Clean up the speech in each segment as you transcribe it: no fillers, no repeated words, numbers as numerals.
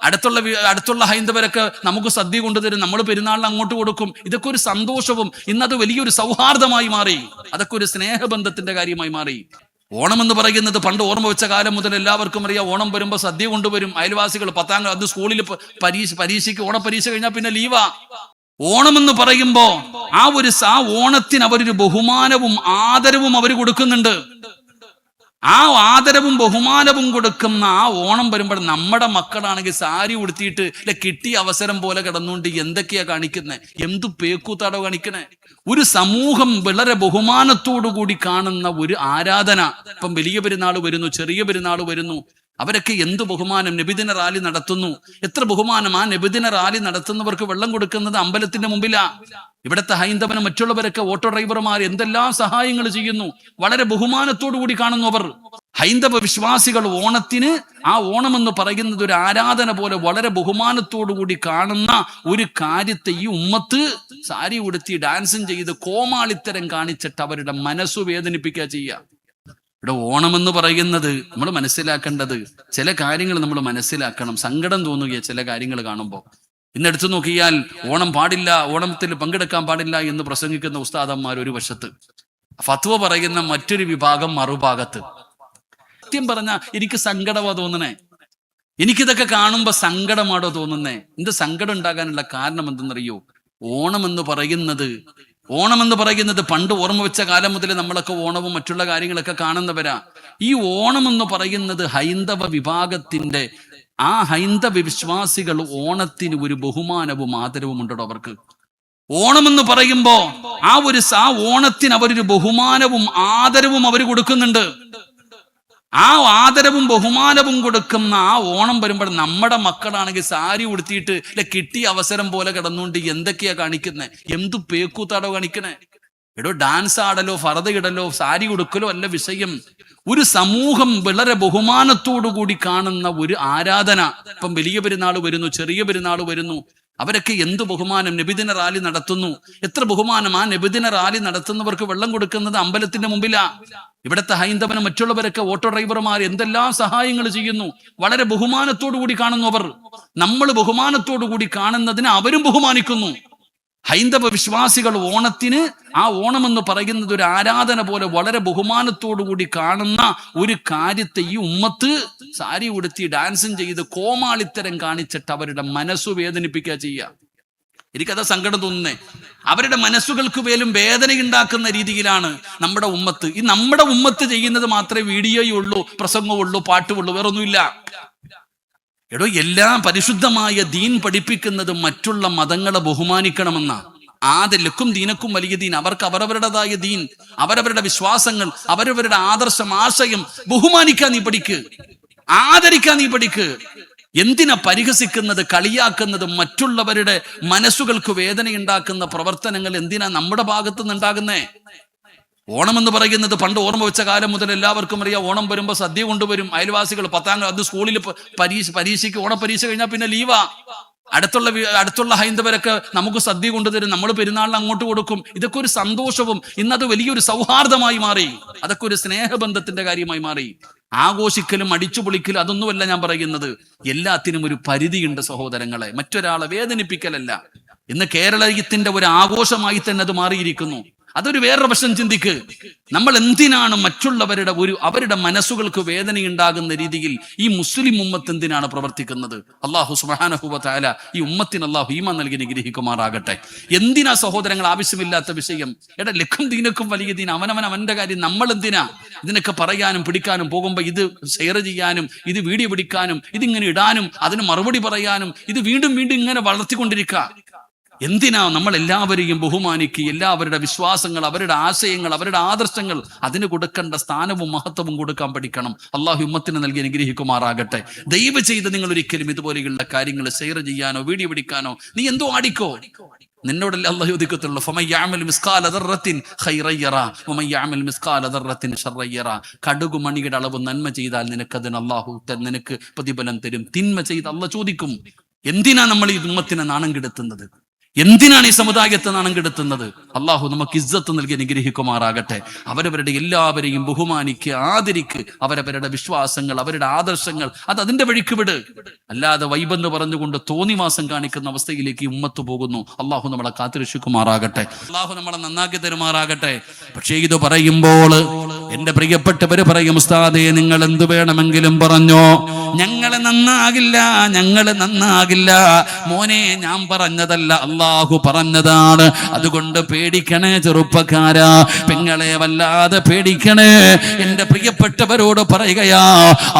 അടുത്തുള്ള ഹൈന്ദവരൊക്കെ നമുക്ക് സദ്യ കൊണ്ടുതരും, നമ്മൾ പെരുന്നാളിന് അങ്ങോട്ട് കൊടുക്കും. ഇതൊക്കെ ഒരു സന്തോഷവും ഇന്നത് വലിയൊരു സൗഹാർദ്ദമായി മാറി. അതൊക്കെ ഒരു സ്നേഹബന്ധത്തിന്റെ കാര്യമായി മാറി. ഓണം എന്ന് പറയുന്നത് പണ്ട് ഓർമ്മ വെച്ച കാലം മുതൽ എല്ലാവർക്കും അറിയാം. ഓണം വരുമ്പോൾ സദ്യ കൊണ്ടുവരും അയൽവാസികൾ. 10ാം ക്ലാസ് സ്കൂളിൽ പരീക്ഷയ്ക്ക് ഓണപരീക്ഷ കഴിഞ്ഞാൽ പിന്നെ ലീവാ. ഓണമെന്ന് പറയുമ്പോ ആ ഓണത്തിന് അവരൊരു ബഹുമാനവും ആദരവും അവർ കൊടുക്കുന്നുണ്ട്. ആ ആദരവും ബഹുമാനവും കൊടുക്കുന്ന ആ ഓണം വരുമ്പോൾ നമ്മുടെ മക്കളാണെങ്കിൽ സാരി ഉടുത്തിയിട്ട് കിട്ടിയ അവസരം പോലെ കിടന്നുകൊണ്ട് എന്തൊക്കെയാ കാണിക്കുന്നത്? എന്തു പേക്കൂത്താടോ കാണിക്കണേ? ഒരു സമൂഹം വളരെ ബഹുമാനത്തോടു കൂടി കാണുന്ന ഒരു ആരാധന. ഇപ്പം വലിയ പെരുന്നാൾ വരുന്നു, ചെറിയ പെരുന്നാൾ വരുന്നു, അവരൊക്കെ എന്ത് ബഹുമാനം. നബിദിന റാലി നടത്തുന്നു, എത്ര ബഹുമാനം. ആ നബിദിന റാലി നടത്തുന്നവർക്ക് വെള്ളം കൊടുക്കുന്നത് അമ്പലത്തിന്റെ മുമ്പിലാ. ഇവിടുത്തെ ഹൈന്ദവനും മറ്റുള്ളവരൊക്കെ ഓട്ടോ ഡ്രൈവർമാർ എന്തെല്ലാം സഹായങ്ങൾ ചെയ്യുന്നു. വളരെ ബഹുമാനത്തോടു കൂടി കാണുന്നു അവർ. ഹൈന്ദവ വിശ്വാസികൾ ഓണത്തിന് ആ ഓണമെന്ന് പറയുന്നത് ഒരു ആരാധന പോലെ വളരെ ബഹുമാനത്തോടു കൂടി കാണുന്ന ഒരു കാര്യത്തെ ഈ ഉമ്മത്ത് സാരി ഉടുത്തി ഡാൻസും ചെയ്ത് കോമാളിത്തരം കാണിച്ചിട്ട് അവരുടെ മനസ്സു വേദനിപ്പിക്കുക ചെയ്യുക. ഇവിടെ ഓണമെന്ന് പറയുന്നത് നമ്മൾ മനസ്സിലാക്കേണ്ടത് ചില കാര്യങ്ങൾ നമ്മൾ മനസ്സിലാക്കണം. സങ്കടം തോന്നുകയാണ് ചില കാര്യങ്ങൾ കാണുമ്പോൾ. ഇന്നെടുത്തു നോക്കിയാൽ ഓണം പാടില്ല, ഓണത്തിൽ പങ്കെടുക്കാൻ പാടില്ല എന്ന് പ്രസംഗിക്കുന്ന ഉസ്താദന്മാർ ഒരു വശത്ത്, ഫത്വ പറയുന്ന മറ്റൊരു വിഭാഗം മറുഭാഗത്ത്. സത്യം പറഞ്ഞ എനിക്ക് സങ്കടമാ തോന്നണേ. എനിക്കിതൊക്കെ കാണുമ്പോ സങ്കടമാണോ തോന്നുന്നേ? എന്ത് സങ്കടം ഉണ്ടാകാനുള്ള കാരണം എന്തെന്നറിയോ? ഓണം എന്ന് പറയുന്നത് പണ്ട് ഓർമ്മ വെച്ച കാലം മുതൽ നമ്മളൊക്കെ ഓണവും മറ്റുള്ള കാര്യങ്ങളൊക്കെ കാണുന്നവരാ. ഈ ഓണം എന്ന് പറയുന്നത് ഹൈന്ദവ വിഭാഗത്തിന്റെ, ആ ഹൈന്ദവ വിശ്വാസികൾ ഓണത്തിന് ഒരു ബഹുമാനവും ആദരവും ഉണ്ടോ അവർക്ക്? ഓണമെന്ന് പറയുമ്പോ ആ ഓണത്തിന് അവരൊരു ബഹുമാനവും ആദരവും അവർ കൊടുക്കുന്നുണ്ട്. ആ ആദരവും ബഹുമാനവും കൊടുക്കുന്ന ആ ഓണം വരുമ്പോൾ നമ്മുടെ മക്കളാണെങ്കിൽ സാരി ഉടുത്തിയിട്ട് കിട്ടിയ അവസരം പോലെ കിടന്നുകൊണ്ട് എന്തൊക്കെയാ കാണിക്കുന്നത്? എന്തു പേക്കൂത്താടോ കാണിക്കണേ? എടോ, ഡാൻസ് ആടലോ ഫറദ ഇടലോ സാരി ഉടുക്കലോ അല്ല വിഷയം. ഒരു സമൂഹം വളരെ ബഹുമാനത്തോടു കൂടി കാണുന്ന ഒരു ആരാധന. ഇപ്പം വലിയ പെരുന്നാൾ വരുന്നു, ചെറിയ പെരുന്നാൾ വരുന്നു, അവരൊക്കെ എന്ത് ബഹുമാനം. നബിദിന റാലി നടത്തുന്നു, എത്ര ബഹുമാനം. ആ നബിദിന റാലി നടത്തുന്നവർക്ക് വെള്ളം കൊടുക്കുന്നത് അമ്പലത്തിന്റെ മുമ്പിലാ. ഇവിടുത്തെ ഹൈന്ദവനും മറ്റുള്ളവരൊക്കെ ഓട്ടോ ഡ്രൈവർമാർ എന്തെല്ലാം സഹായങ്ങൾ ചെയ്യുന്നു. വളരെ ബഹുമാനത്തോടു കൂടി കാണുന്നു അവർ. നമ്മൾ ബഹുമാനത്തോടു കൂടി കാണുന്നതിന് അവരും ബഹുമാനിക്കുന്നു. ഹൈന്ദവ വിശ്വാസികൾ ഓണത്തിന് ആ ഓണമെന്ന് പറയുന്നത് ഒരു ആരാധന പോലെ വളരെ ബഹുമാനത്തോടു കൂടി കാണുന്ന ഒരു കാര്യത്തെ ഈ ഉമ്മത്ത് സാരി ഉടുത്തി ഡാൻസും ചെയ്ത് കോമാളിത്തരം കാണിച്ചിട്ട് അവരുടെ മനസ്സു വേദനിപ്പിക്കുക ചെയ്യുക. എനിക്കതാ സങ്കടം തോന്നുന്നേ. അവരുടെ മനസ്സുകൾക്ക് പോലും വേദനയുണ്ടാക്കുന്ന രീതിയിലാണ് നമ്മുടെ ഉമ്മത്ത്. ഈ നമ്മുടെ ഉമ്മത്ത് ചെയ്യുന്നത് മാത്രമേ വീഡിയോയുള്ളൂ, പ്രസംഗമുള്ളൂ, പാട്ടുമുള്ളൂ, വേറൊന്നുമില്ല. എടോ, എല്ലാം പരിശുദ്ധമായ ദീൻ പഠിപ്പിക്കുന്നത് മറ്റുള്ള മതങ്ങളെ ബഹുമാനിക്കണമെന്ന. ലക്കും ദീനക്കും വലിയ ദീൻ. അവർക്ക് അവരവരുടേതായ ദീൻ, അവരവരുടെ വിശ്വാസങ്ങൾ, അവരവരുടെ ആദർശം, ആശയം ബഹുമാനിക്കാൻ നീ പഠിക്ക്, ആദരിക്കാൻ നീ പഠിക്ക്. എന്തിനാ പരിഹസിക്കുന്നത്, കളിയാക്കുന്നത്, മറ്റുള്ളവരുടെ മനസ്സുകൾക്ക് വേദനയുണ്ടാക്കുന്ന പ്രവർത്തനങ്ങൾ എന്തിനാ നമ്മുടെ ഭാഗത്തു നിന്നുണ്ടാകുന്നേ? ഓണമെന്ന് പറയുന്നത് പണ്ട് ഓർമ്മ വെച്ച കാലം മുതൽ എല്ലാവർക്കും അറിയാം. ഓണം വരുമ്പോൾ സദ്യ കൊണ്ടുവരും അയൽവാസികൾ. 10ാം ക്ലാസ് സ്കൂളിൽ പരീക്ഷയ്ക്ക് ഓണപരീക്ഷ കഴിഞ്ഞാൽ പിന്നെ ലീവാ. അടുത്തുള്ള ഹൈന്ദവരൊക്കെ നമുക്ക് സദ്യ കൊണ്ടുതരും, നമ്മൾ പെരുന്നാളിന് അങ്ങോട്ട് കൊടുക്കും. ഇതൊക്കെ ഒരു സന്തോഷവും ഇന്നത് വലിയൊരു സൗഹാർദ്ദമായി മാറി. അതൊക്കെ ഒരു സ്നേഹബന്ധത്തിന്റെ കാര്യമായി മാറി. ആഘോഷിക്കലും അടിച്ചുപൊളിക്കലും അതൊന്നുമല്ല ഞാൻ പറയുന്നത്. എല്ലാത്തിനും ഒരു പരിധിയുണ്ട് സഹോദരങ്ങളെ. മറ്റൊരാളെ വേദനിപ്പിക്കലല്ല. ഇന്ന് കേരളത്തിന്റെ ഒരു ആഘോഷമായി തന്നെ അത് മാറിയിരിക്കുന്നു. അതൊരു വേറൊരു വശം ചിന്തിക്ക്. നമ്മൾ എന്തിനാണ് മറ്റുള്ളവരുടെ അവരുടെ മനസ്സുകൾക്ക് വേദനയുണ്ടാകുന്ന രീതിയിൽ ഈ മുസ്ലിം ഉമ്മത്ത് എന്തിനാണ് പ്രവർത്തിക്കുന്നത്? അല്ലാഹു സുബ്ഹാനഹു വ തആല ഈ ഉമ്മത്തിന് അല്ലാഹു ഈമാൻ നൽകി അനുഗ്രഹിക്കുമാറാകട്ടെ. എന്തിനാ സഹോദരങ്ങൾ ആവശ്യമില്ലാത്ത വിഷയം? ലക്കും ദീനക്കും വലിയ ദീൻ. അവന്റെ കാര്യം നമ്മൾ എന്തിനാ ഇതിനൊക്കെ പറയാനും പിടിക്കാനും പോകുമ്പോ ഇത് ഷെയർ ചെയ്യാനും ഇത് വീഡിയോ പിടിക്കാനും ഇതിങ്ങനെ ഇടാനും അതിന് മറുപടി പറയാനും ഇത് വീണ്ടും വീണ്ടും ഇങ്ങനെ വളർത്തിക്കൊണ്ടിരിക്കുക? എന്തിനാ നമ്മൾ എല്ലാവരെയും ബഹുമാനിക്കുക? എല്ലാവരുടെ വിശ്വാസങ്ങൾ, അവരുടെ ആശയങ്ങൾ, അവരുടെ ആദർശങ്ങൾ, അതിന് കൊടുക്കേണ്ട സ്ഥാനവും മഹത്വവും കൊടുക്കാൻ പഠിക്കണം. അള്ളാഹു ഉമ്മത്തിന് നൽകി അനുഗ്രഹിക്കുമാറാകട്ടെ. ദയവ് ചെയ്ത് നിങ്ങൾ ഒരിക്കലും ഇതുപോലെയുള്ള കാര്യങ്ങൾ ഷെയർ ചെയ്യാനോ വീഡിയോ പിടിക്കാനോ നീ എന്തോ ആടിക്കോ. നിന്നോടല്ലേ അള്ളാഹു ചോദിക്കത്തുള്ളൂ. കടുകുമണിയുടെ അളവ് നന്മ ചെയ്താൽ നിനക്കതിന് അള്ളാഹു നിനക്ക് പ്രതിഫലം തരും. തിന്മ ചെയ്ത് അള്ളാഹ് ചോദിക്കും. എന്തിനാ നമ്മൾ ഈ ഉമ്മത്തിനെ നാണം കെടുത്തുന്നത്? എന്തിനാണ് ഈ സമുദായത്തെ നാണം കെടുത്തുന്നത്? അള്ളാഹു നമുക്ക് ഇസ്സത്ത് നൽകി അനുഗ്രഹിക്കുമാറാകട്ടെ. അവരവരുടെ എല്ലാവരെയും ബഹുമാനിക്ക്, ആദരിക്ക്. അവരവരുടെ വിശ്വാസങ്ങൾ, അവരുടെ ആദർശങ്ങൾ അത് അതിന്റെ വഴിക്ക് വിട്. അല്ലാതെ വൈബെന്ന് പറഞ്ഞുകൊണ്ട് തോന്നിവാസം കാണിക്കുന്ന അവസ്ഥയിലേക്ക് ഈ ഉമ്മത്ത് പോകുന്നു. അള്ളാഹു നമ്മളെ കാത്തുരക്ഷിക്കുമാറാകട്ടെ. അള്ളാഹു നമ്മളെ നന്നാക്കി തരുമാറാകട്ടെ. പക്ഷേ ഇത് പറയുമ്പോൾ എന്റെ പ്രിയപ്പെട്ടവര് പറയും, ഉസ്താദേ നിങ്ങൾ എന്ത് വേണമെങ്കിലും പറഞ്ഞോ, ഞങ്ങള് നന്നാകില്ല. മോനെ, ഞാൻ പറഞ്ഞതല്ല, അള്ളാഹു പറഞ്ഞതാണ്. അതുകൊണ്ട് പേടിക്കണേ ചെറുപ്പക്കാരാ, പെങ്ങളെ വല്ലാതെ പേടിക്കണേ. എന്റെ പ്രിയപ്പെട്ടവരോട് പറയുകയാ,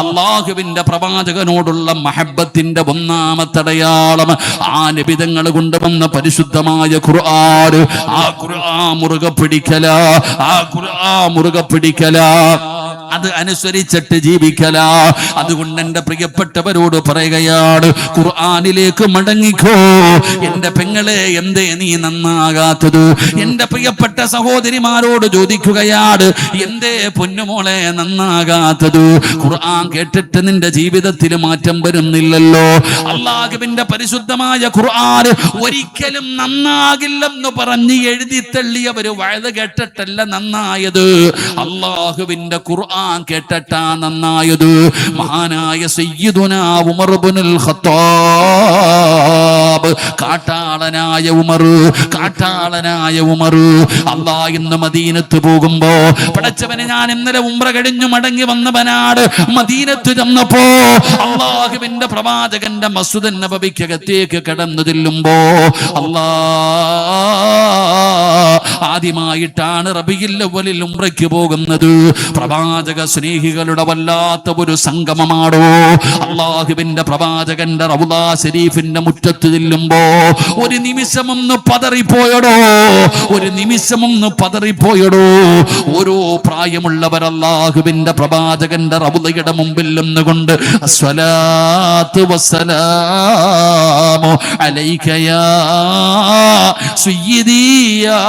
അള്ളാഹുവിന്റെ പ്രവാചകനോടുള്ള മഹബത്തിന്റെ ഒന്നാമത്തെ അടയാളം ആ നബിതങ്ങൾ കൊണ്ടുവന്ന പരിശുദ്ധമായ ഖുർആൻ. ആ ഖുർആൻ മുറുകെ പിടിക്കല, അത് അനുസരിച്ചിട്ട് ജീവിക്കല. അതുകൊണ്ട് എന്റെ പ്രിയപ്പെട്ടവരോട് പറയുകയാണ്, ഖുർആനിലേക്ക് മടങ്ങിക്കോ. എന്റെ പെങ്ങളെ, എന്തേ നീ നന്നാകാത്തത്? എന്റെ പ്രിയപ്പെട്ട സഹോദരിമാരോട് ചോദിക്കുകയാണ്, എന്തേ പൊന്നുമോളെ നന്നാകാത്തത്? ഖുർആൻ കേട്ടിട്ട് നിന്റെ ജീവിതത്തിൽ മാറ്റം വരുന്നില്ലല്ലോ. അല്ലാഹുവിന്റെ പരിശുദ്ധമായ ഖുർആൻ ഒരിക്കലും നന്നാകില്ലെന്ന് പറഞ്ഞ് എഴുതി തള്ളിയവര് വയത് കേട്ടിട്ടല്ല നന്നായത്, അല്ലാഹുവിന്റെ ഖുർആൻ കേട്ടിട്ടാ നന്നായത്. മഹാനായ സയ്യിദുനാ ഉമർ ഇബ്നുൽ ഖത്താബ്, കാട്ടാളനായ ഉമർ അല്ലാഹ് ഇന്ന് മദീനത്ത് പോകുമ്പോ, പടച്ചവനെ, ഞാൻ ഇന്നലെ ഉംറ കഴിഞ്ഞു മടങ്ങി വന്നവനാണ്. മദീനത്ത് ചെന്നപ്പോ അല്ലാഹുവിന്റെ പ്രവാചകന്റെ മസ്ജിദ് നബവിക്കകത്തേക്ക് കടന്നു ചെല്ലുമ്പോ, ആദ്യമായിട്ടാണ് റബീഉൽ അവ്വലിൽ ഉംറയ്ക്ക് പോകുന്നത്. പ്രവാചക സ്നേഹികളുടെ വല്ലാത്ത ഒരു സംഗമമാണോ. അല്ലാഹുവിന്റെ പ്രവാചകന്റെ റൗളാ ശരീഫിന്റെ മുറ്റത്ത് ചെല്ലുമ്പോ ഒരു നിമിഷമൊന്ന് പതറിപ്പോയടോ. ഓരോ പ്രായമുള്ളവർ അല്ലാഹുവിന്റെ പ്രവാചകന്റെ റൗളയുടെ മുമ്പിൽ നിന്നുകൊണ്ട് അസ്സലാത്തു വസ്സലാമു അലൈക യാ സയ്യിദി യാ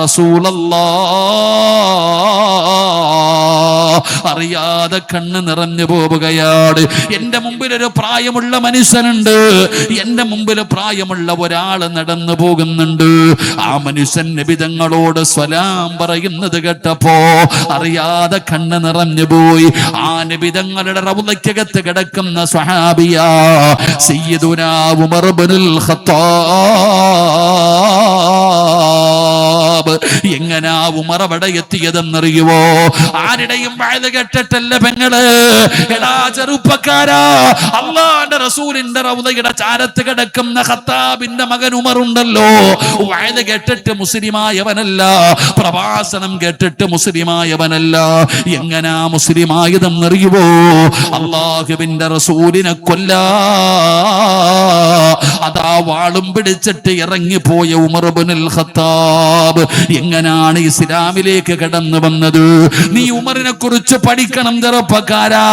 റസൂലല്ലാഹ്, അറിയാതെ കണ്ണ് നിറഞ്ഞു പോവുകയാണ്. എന്റെ മുമ്പിൽ ഒരു പ്രായമുള്ള മനുഷ്യനുണ്ട്, എന്റെ മുമ്പിൽ പ്രായമുള്ള ഒരാൾ നടന്നു പോകുന്നുണ്ട്. ആ മനുഷ്യൻ നബിതങ്ങളോട് സ്വലാം പറയുന്നത് കേട്ടപ്പോ അറിയാതെ കണ്ണ് നിറഞ്ഞു പോയി. ആ നബിതങ്ങളുടെ റൗളയ്ക്കകത്ത് കിടക്കുന്ന സ്വഹാബിയാ സയ്യിദുനാ ഉമർ ഇബ്നുൽ ഖത്താബ്. എങ്ങനാ ഉമർ അവിടെ എത്തിയതെന്നറിയുവോ? ആരുടെയും വയത് കേട്ടിട്ടല്ല പെങ്ങള്. എടാ ചെറുപ്പക്കാരാ, അല്ലാഹുവിന്റെ റസൂലിന്റെ റൗളയുടെ ചാരത്ത് കിടക്കുന്ന ഖത്താബിന്റെ മകൻ ഉമർ ഉണ്ടല്ലോ, വയത് കേട്ടിട്ട് മുസ്ലിമായവനല്ല, പ്രഭാഷണം കേട്ടിട്ട് മുസ്ലിമായവനല്ല. എങ്ങനാ മുസ്ലിമായതെന്നറിയുവോ? അല്ലാഹുവിന്റെ റസൂലിനെ കൊല്ലാ അതാ വാളും പിടിച്ചിട്ട് ഇറങ്ങിപ്പോയ ഉമർ ഇബ്നുൽ ഖത്താബ് എങ്ങനാണ് ഇസ്ലാമിലേക്ക് കടന്നു വന്നത്? നീ ഉമറിനെ കുറിച്ച് പഠിക്കണം ചെറുപ്പക്കാരാ.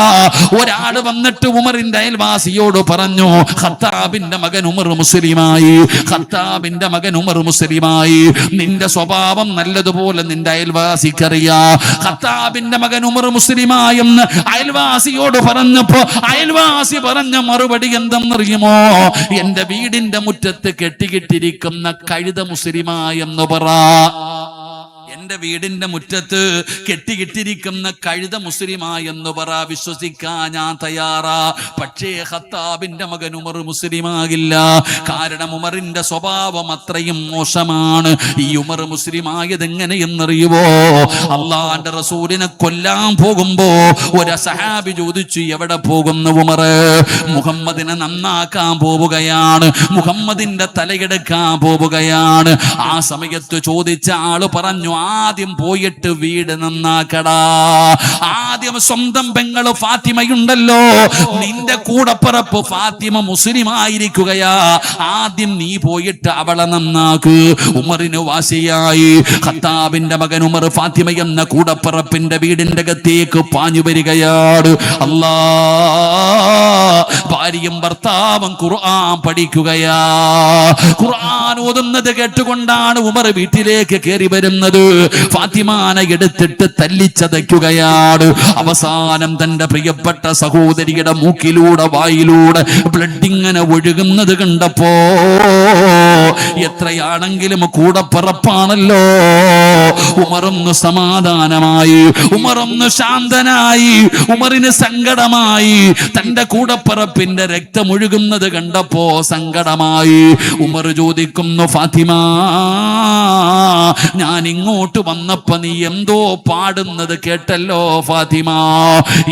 ഒരാൾ വന്നിട്ട് ഉമറിന്റെ അയൽവാസിയോട് പറഞ്ഞു, ഖത്താബിന്റെ മകൻ ഉമർ മുസ്ലിമായി. നിന്റെ സ്വഭാവം നല്ലതുപോലെ നിന്റെ അയൽവാസിക്കറിയാ. ഖത്താബിന്റെ മകൻ ഉമർ മുസ്ലിമായെന്ന് അയൽവാസിയോട് പറഞ്ഞപ്പോ അയൽവാസി പറഞ്ഞ മറുപടി എന്തെന്നറിയുമോ? എന്റെ വീടിന്റെ മുറ്റത്ത് കെട്ടിക്കിട്ടിരിക്കുന്ന കഴുത മുസ്ലിമായെന്ന് പറ. എന്റെ വീടിന്റെ മുറ്റത്ത് കെട്ടിക്കിട്ടിരിക്കുന്ന കഴുത മുസ്ലിമായെന്ന് പറ. വിശ്വസിക്കാൻ ഞാൻ തയ്യാറാ. പക്ഷേ ഖത്താബിന്റെ മകൻ ഉമർ മുസ്ലിമാകില്ല. കാരണം ഉമറിന്റെ സ്വഭാവം അത്രയും മോശമാണ്. ഈ ഉമർ മുസ്ലിമായത് എങ്ങനെയെന്നറിയുവോ? അള്ളാന്റെ റസൂലിനെ കൊല്ലാൻ പോകുമ്പോ ഒരു സഹാബി ചോദിച്ചു, എവിടെ പോകുന്നു ഉമർ? മുഹമ്മദിനെ നന്നാക്കാൻ പോവുകയാണ്, മുഹമ്മദിന്റെ തലയെടുക്കാൻ പോവുകയാണ്. ആ സമയത്ത് ചോദിച്ച ആള് പറഞ്ഞു, ആദ്യം പോയിട്ട് വീട് നന്നാക്കടാ. ആദ്യം സ്വന്തം പെങ്ങള് ഫാത്തിമയുണ്ടല്ലോ, നിന്റെ കൂടപ്പിറപ്പ് ഫാത്തിമ മുസ്ലിം ആയിരിക്കുകയാ, ആദ്യം നീ പോയിട്ട് അവളെ നന്നാക്ക്. ഉമറിന് വാശിയായി. ഖത്താബിന്റെ മകൻ ഉമർ ഫാത്തിമ എന്ന കൂടപ്പിറപ്പിന്റെ വീടിന്റെ അകത്തേക്ക് പാഞ്ഞു വരികയാണ്. അല്ലാ, ഭാര്യയും ഭർത്താവും ഖുർആൻ പഠിക്കുകയാ. ഖുർആൻ ഓതുന്നത് കേട്ടുകൊണ്ടാണ് ഉമർ വീട്ടിലേക്ക് കയറി വരുന്നത്. ഫാത്തിമാനെ എടുത്തിട്ട് തല്ലിച്ചതയ്ക്കുകയാണ്. അവസാനം തന്റെ പ്രിയപ്പെട്ട സഹോദരിയുടെ മൂക്കിലൂടെ വായിലൂടെ ബ്ലഡ് ഇങ്ങനെ ഒഴുകുന്നത് കണ്ടപ്പോ, എത്രയാണെങ്കിലും കൂടപ്പിറപ്പാണല്ലോ, ഉമറൊന്ന് സമാധാനമായി, ഉമറൊന്ന് ശാന്തനായി. ഉമറിന് സങ്കടമായി, തന്റെ കൂടപ്പിറപ്പിന്റെ രക്തമൊഴുകുന്നത് കണ്ടപ്പോ സങ്കടമായി. ഉമർ ചോദിക്കുന്നു, ഫാത്തിമ, ഞാൻ ഇങ്ങോട്ട് വന്നപ്പോ നീ എന്തോ പാടുന്നത് കേട്ടല്ലോ ഫാത്തിമ,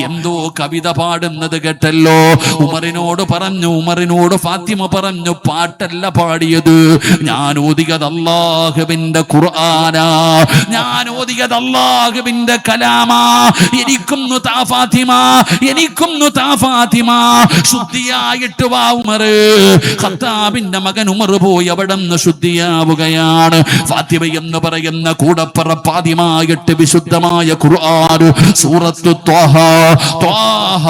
എന്തോ കവിത പാടുന്നത് കേട്ടല്ലോ. ഉമറിനോട് ഫാത്തിമ പറഞ്ഞു, പാട്ടല്ല പാടിയത്, ഞാൻ ഓതിയത് അല്ലാഹുവിന്റെ ഖുർആനാ, ഞാൻ ഓതിയത് അല്ലാഹുവിന്റെ കലാമാ. എനിക്കൊന്നു താ ഫാത്തിമ, എനിക്കൊന്നു താ ഫാത്തിമ, ശുദ്ധിയായിട്ട് വാ ഉമർ. ഖത്താബിന്റെ മകൻ ഉമർ പോയി അവിടെ നിന്ന് ശുദ്ധിയാവുകയാണ്. ഫാത്തിമ എന്ന് പറയുന്ന കൂടപ്പറപ്പാദ്യമായിട്ട് വിശുദ്ധമായ ഖുർആൻ സൂറത്തു ത്വാഹ,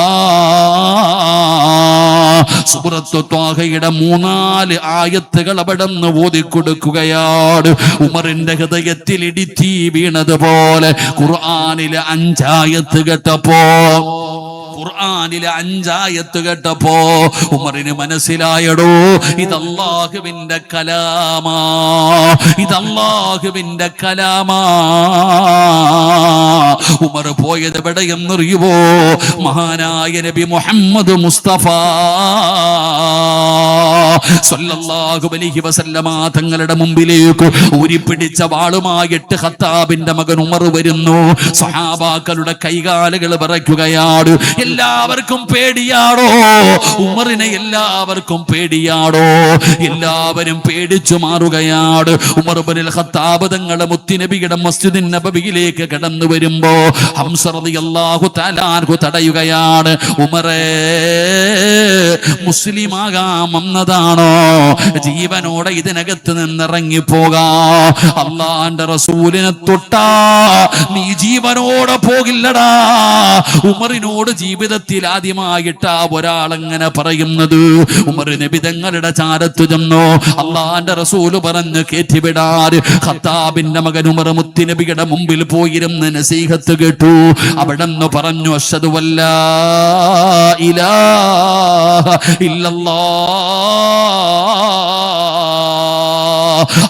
സൂറത്തു ത്വാഹയുടെ 3-4 ആയത്തുകൾ അവിടെ നിന്ന് ഓതിക്കൊടുക്കുകയാണ്. ഉമറിന്റെ ഹൃദയത്തിൽ ഇടിത്തീ വീണതുപോലെ ഖുർആനിലെ 5 ആയത്ത് കേട്ടപ്പോ, ഖുർആനിലെ 5 ആയത്ത് കേട്ടപ്പോ ഉമറിന് മനസ്സിലായടോ, ഇത് അല്ലാഹുവിന്റെ കലാമാ, ഇത് അല്ലാഹുവിന്റെ കലാമാ. ഉമർ പോയത് എവിടെയെന്നറിയുവോ? മഹാനായ നബി മുഹമ്മദ് മുസ്തഫ സല്ലല്ലാഹു അലൈഹി വസല്ലമ തങ്ങളുടെ മുമ്പിലേക്ക് ഊരിപ്പിടിച്ച വാളുമായിട്ട് ഖത്താബിന്റെ മകൻ ഉമർ വരുന്നു. സ്വഹാബാക്കളുടെ കൈകാലുകൾ വിറയ്ക്കുകയാണ്. എല്ലാവർക്കും പേടിയാടോ ഉമറിനെ, എല്ലാവർക്കും പേടിയാടോ, എല്ലാവരും പേടിച്ചു മാറുകയാണ്. ഉമർ ഇബ്നുൽ ഖത്താബ് തങ്ങളുടെ മുത്തുനബിയുടെ മസ്ജിദുൻ നബവിയിലേക്ക് കടന്നു വരുമ്പോ ഹംസ റളിയല്ലാഹു തആല അൻഹു തടയുകയാണ്. ഉമറേ, മുസ്ലിമാകാൻ വന്നതാണോ? ജീവനോടെ ഇതിനകത്ത് നിന്നിറങ്ങി പോകാ. അല്ലാഹുവിന്റെ റസൂലിനെ തൊട്ടാ നീ ജീവനോടെ പോകില്ലടാ. ഉമറിനോട് ജീവിതത്തിൽ ആദ്യമായിട്ടാ ഒരാളെങ്ങനെ പറയുന്നത്. ഉമർ നബി തങ്ങളുടെ ചാരത്ത് ചെന്നു. അല്ലാഹുവിന്റെ റസൂല് പറഞ്ഞു കേറ്റിവിടാൻ. ഖത്താബിന്റെ മകൻ ഉമർ മുത്തുനബിയുടെ മുമ്പിൽ പോയിരുന്ന് നസീഹത്ത് കേട്ടു. അവിടെ നിന്ന് പറഞ്ഞു, അശ്ഹദു അല്ലാ ഇലാഹ ഇല്ലല്ലാഹ്,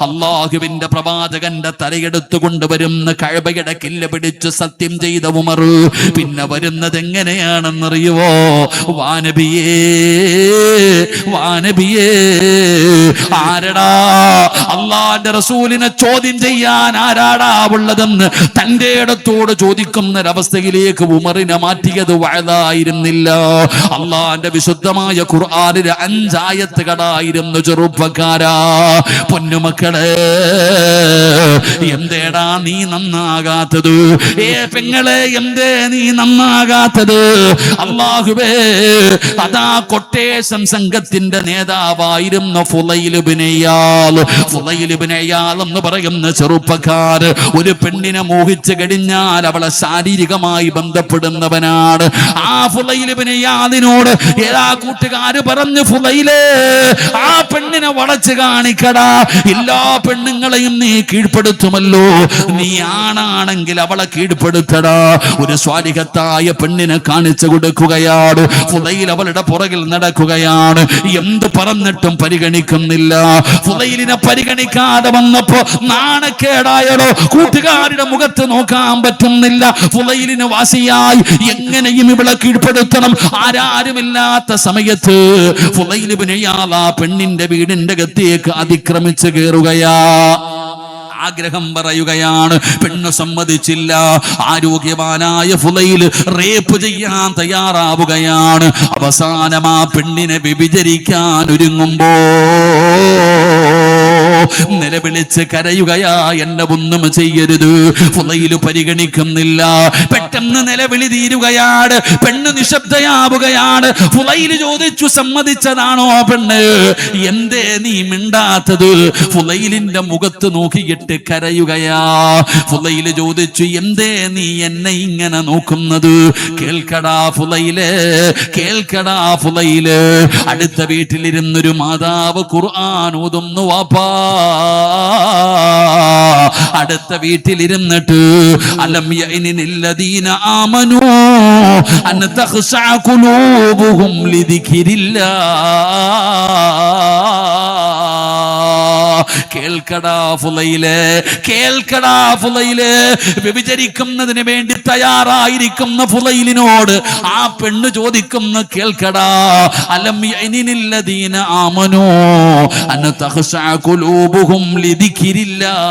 അല്ലാഹുവിന്റെ പ്രവാചകന്റെ തലയെടുത്തു കൊണ്ടുവരുന്ന കഅബയുടെ കില്ല പിടിച്ച് സത്യം ചെയ്ത ഉമർ പിന്നെ വരുന്നത് എങ്ങനെയാണെന്നറിയുവോ? വാനബിയേ, വാനബിയേ, ആരടാ അല്ലാഹുവിന്റെ റസൂലിനെ ചോദ്യം ചെയ്യാൻ ആരാടാ ഉള്ളതെന്ന് തന്റെ ഇടത്തോട് ചോദിക്കുന്നൊരവസ്ഥയിലേക്ക് ഉമറിനെ മാറ്റിയത് വഅദായിരുന്നില്ല. അല്ലാഹുവിന്റെ വിശുദ്ധമായ ഖുർആനിലെ 5 ആയത്തുകളായിരുന്നു. ചെറുപ്പക്കാരാ, പൊന്നുമക്കളെ, എന്തേടാ നീ നന്നാകാത്തത്? പെങ്ങളെ, എന്തേ നീ നന്നാകാത്തത്? അല്ലാഹുവേ, അതാ കൊട്ടേഷൻ സംഘത്തിന്റെ നേതാവായിരുന്ന ഫുളൈൽ ഇബ്നു ഇയാൽ, ഫുളൈൽ ഇബ്നു ഇയാൽ എന്ന് പറയുന്ന ചെറുപ്പക്കാർ ഒരു പെണ്ണിനെ മോഹിച്ചു കഴിഞ്ഞാൽ അവളെ ശാരീരികമായി ബന്ധപ്പെടുന്നവനാണ്. ആ ഫുളൈൽ ഇബ്നു ഇയാലിനോട് ഏതാ കൂട്ടുകാര് പറഞ്ഞു, ഫുളൈലേ, ആ പെണ്ണിനെ വളച്ചു കാണിക്കടാ, എല്ലാ പെണ്ണുങ്ങളെയും നീ കീഴ്പ്പെടുത്തുമല്ലോ, നീ ആണാണെങ്കിൽ അവളെ കീഴ്പ്പെടുത്തടാ. ഒരു സ്വാലിഹത്തായ പെണ്ണിനെ കാണിച്ചു കൊടുക്കുകയാണ്. ഫുളൈൽ അവളുടെ പുറകിൽ നടക്കുകയാണ്. എന്ത് പറഞ്ഞിട്ടും പരിഗണിക്കുന്നില്ല. ഫുളൈലിനെ പരിഗണിക്കാതെ വന്നപ്പോ നാണക്കേടായടോ. കൂട്ടുകാരുടെ മുഖത്ത് നോക്കാൻ പറ്റുന്നില്ല. ഫുളൈലിന് വാസിയായി എങ്ങനെയും ഇവളെ കീഴ്പ്പെടുത്തണം. ആരാരുമില്ലാത്ത സമയത്ത് ഫുളൈൽ ഇബ്നു ഇയാൽ ആ പെണ്ണിന്റെ വീടിന്റെ അകത്തേക്ക് അതിക്രമിച്ച് കയറുകയാ. ആഗ്രഹം പറയുകയാണ്. പെണ്ണ് സമ്മതിച്ചില്ല. ആരോഗ്യവാനായ ഫുളൈൽ റേപ്പ് ചെയ്യാൻ തയ്യാറാവുകയാണ്. അവസാനം ആ പെണ്ണിനെ വ്യഭിചരിക്കാൻ ഒരുങ്ങുമ്പോ നിലവിളിച്ച് കരയുകയാ, എന്നെ ഒന്നും ചെയ്യരുത്. ഫുളൈൽ പരിഗണിക്കുന്നില്ല. പെട്ടെന്ന് നിലവിളി തീരുകയാണ്. പെണ്ണ് നിശബ്ദയാവുകയാണ്. ഫുളൈൽ ചോദിച്ചു, സമ്മതിച്ചതാണോ പെണ്ണ്? എന്തേ നീ മിണ്ടാത്തത്? ഫുളൈലിന്റെ മുഖത്ത് നോക്കിയിട്ട് കരയുകയാ. ഫുളൈൽ ചോദിച്ചു, എന്തേ നീ എന്നെ ഇങ്ങനെ നോക്കുന്നത്? കേൾക്കടാ ഫുളൈല്, കേൾക്കടാ ഫുളൈല്, അടുത്ത വീട്ടിലിരുന്നൊരു മാതാവ് ഖുർആൻ ഓതുന്നു വാപ്പാ. അടുത്ത വീട്ടിലിരുന്നിട്ട് അലം യഅനില്ലദീന ആമനൂ അൻ തഖ്ശഅ ഖുലൂബുഹും ലിദിക്രില്ലാഹ്. കേൾക്കടാ ഫുലൈലേ, കേൾക്കടാ ഫുലൈലേ. വ്യഭിചരിക്കുന്നതിന് വേണ്ടി തയ്യാറായിരിക്കുന്ന ഫുലൈലിനോട് ആ പെണ്ണ് ചോദിക്കുന്ന കേൾക്കടാ, അലം യഅനില്ലദീന ആമനൂ അൻ തഖ്ശഅ ഖുലൂബുഹും ലിദിക്രില്ലാഹ്.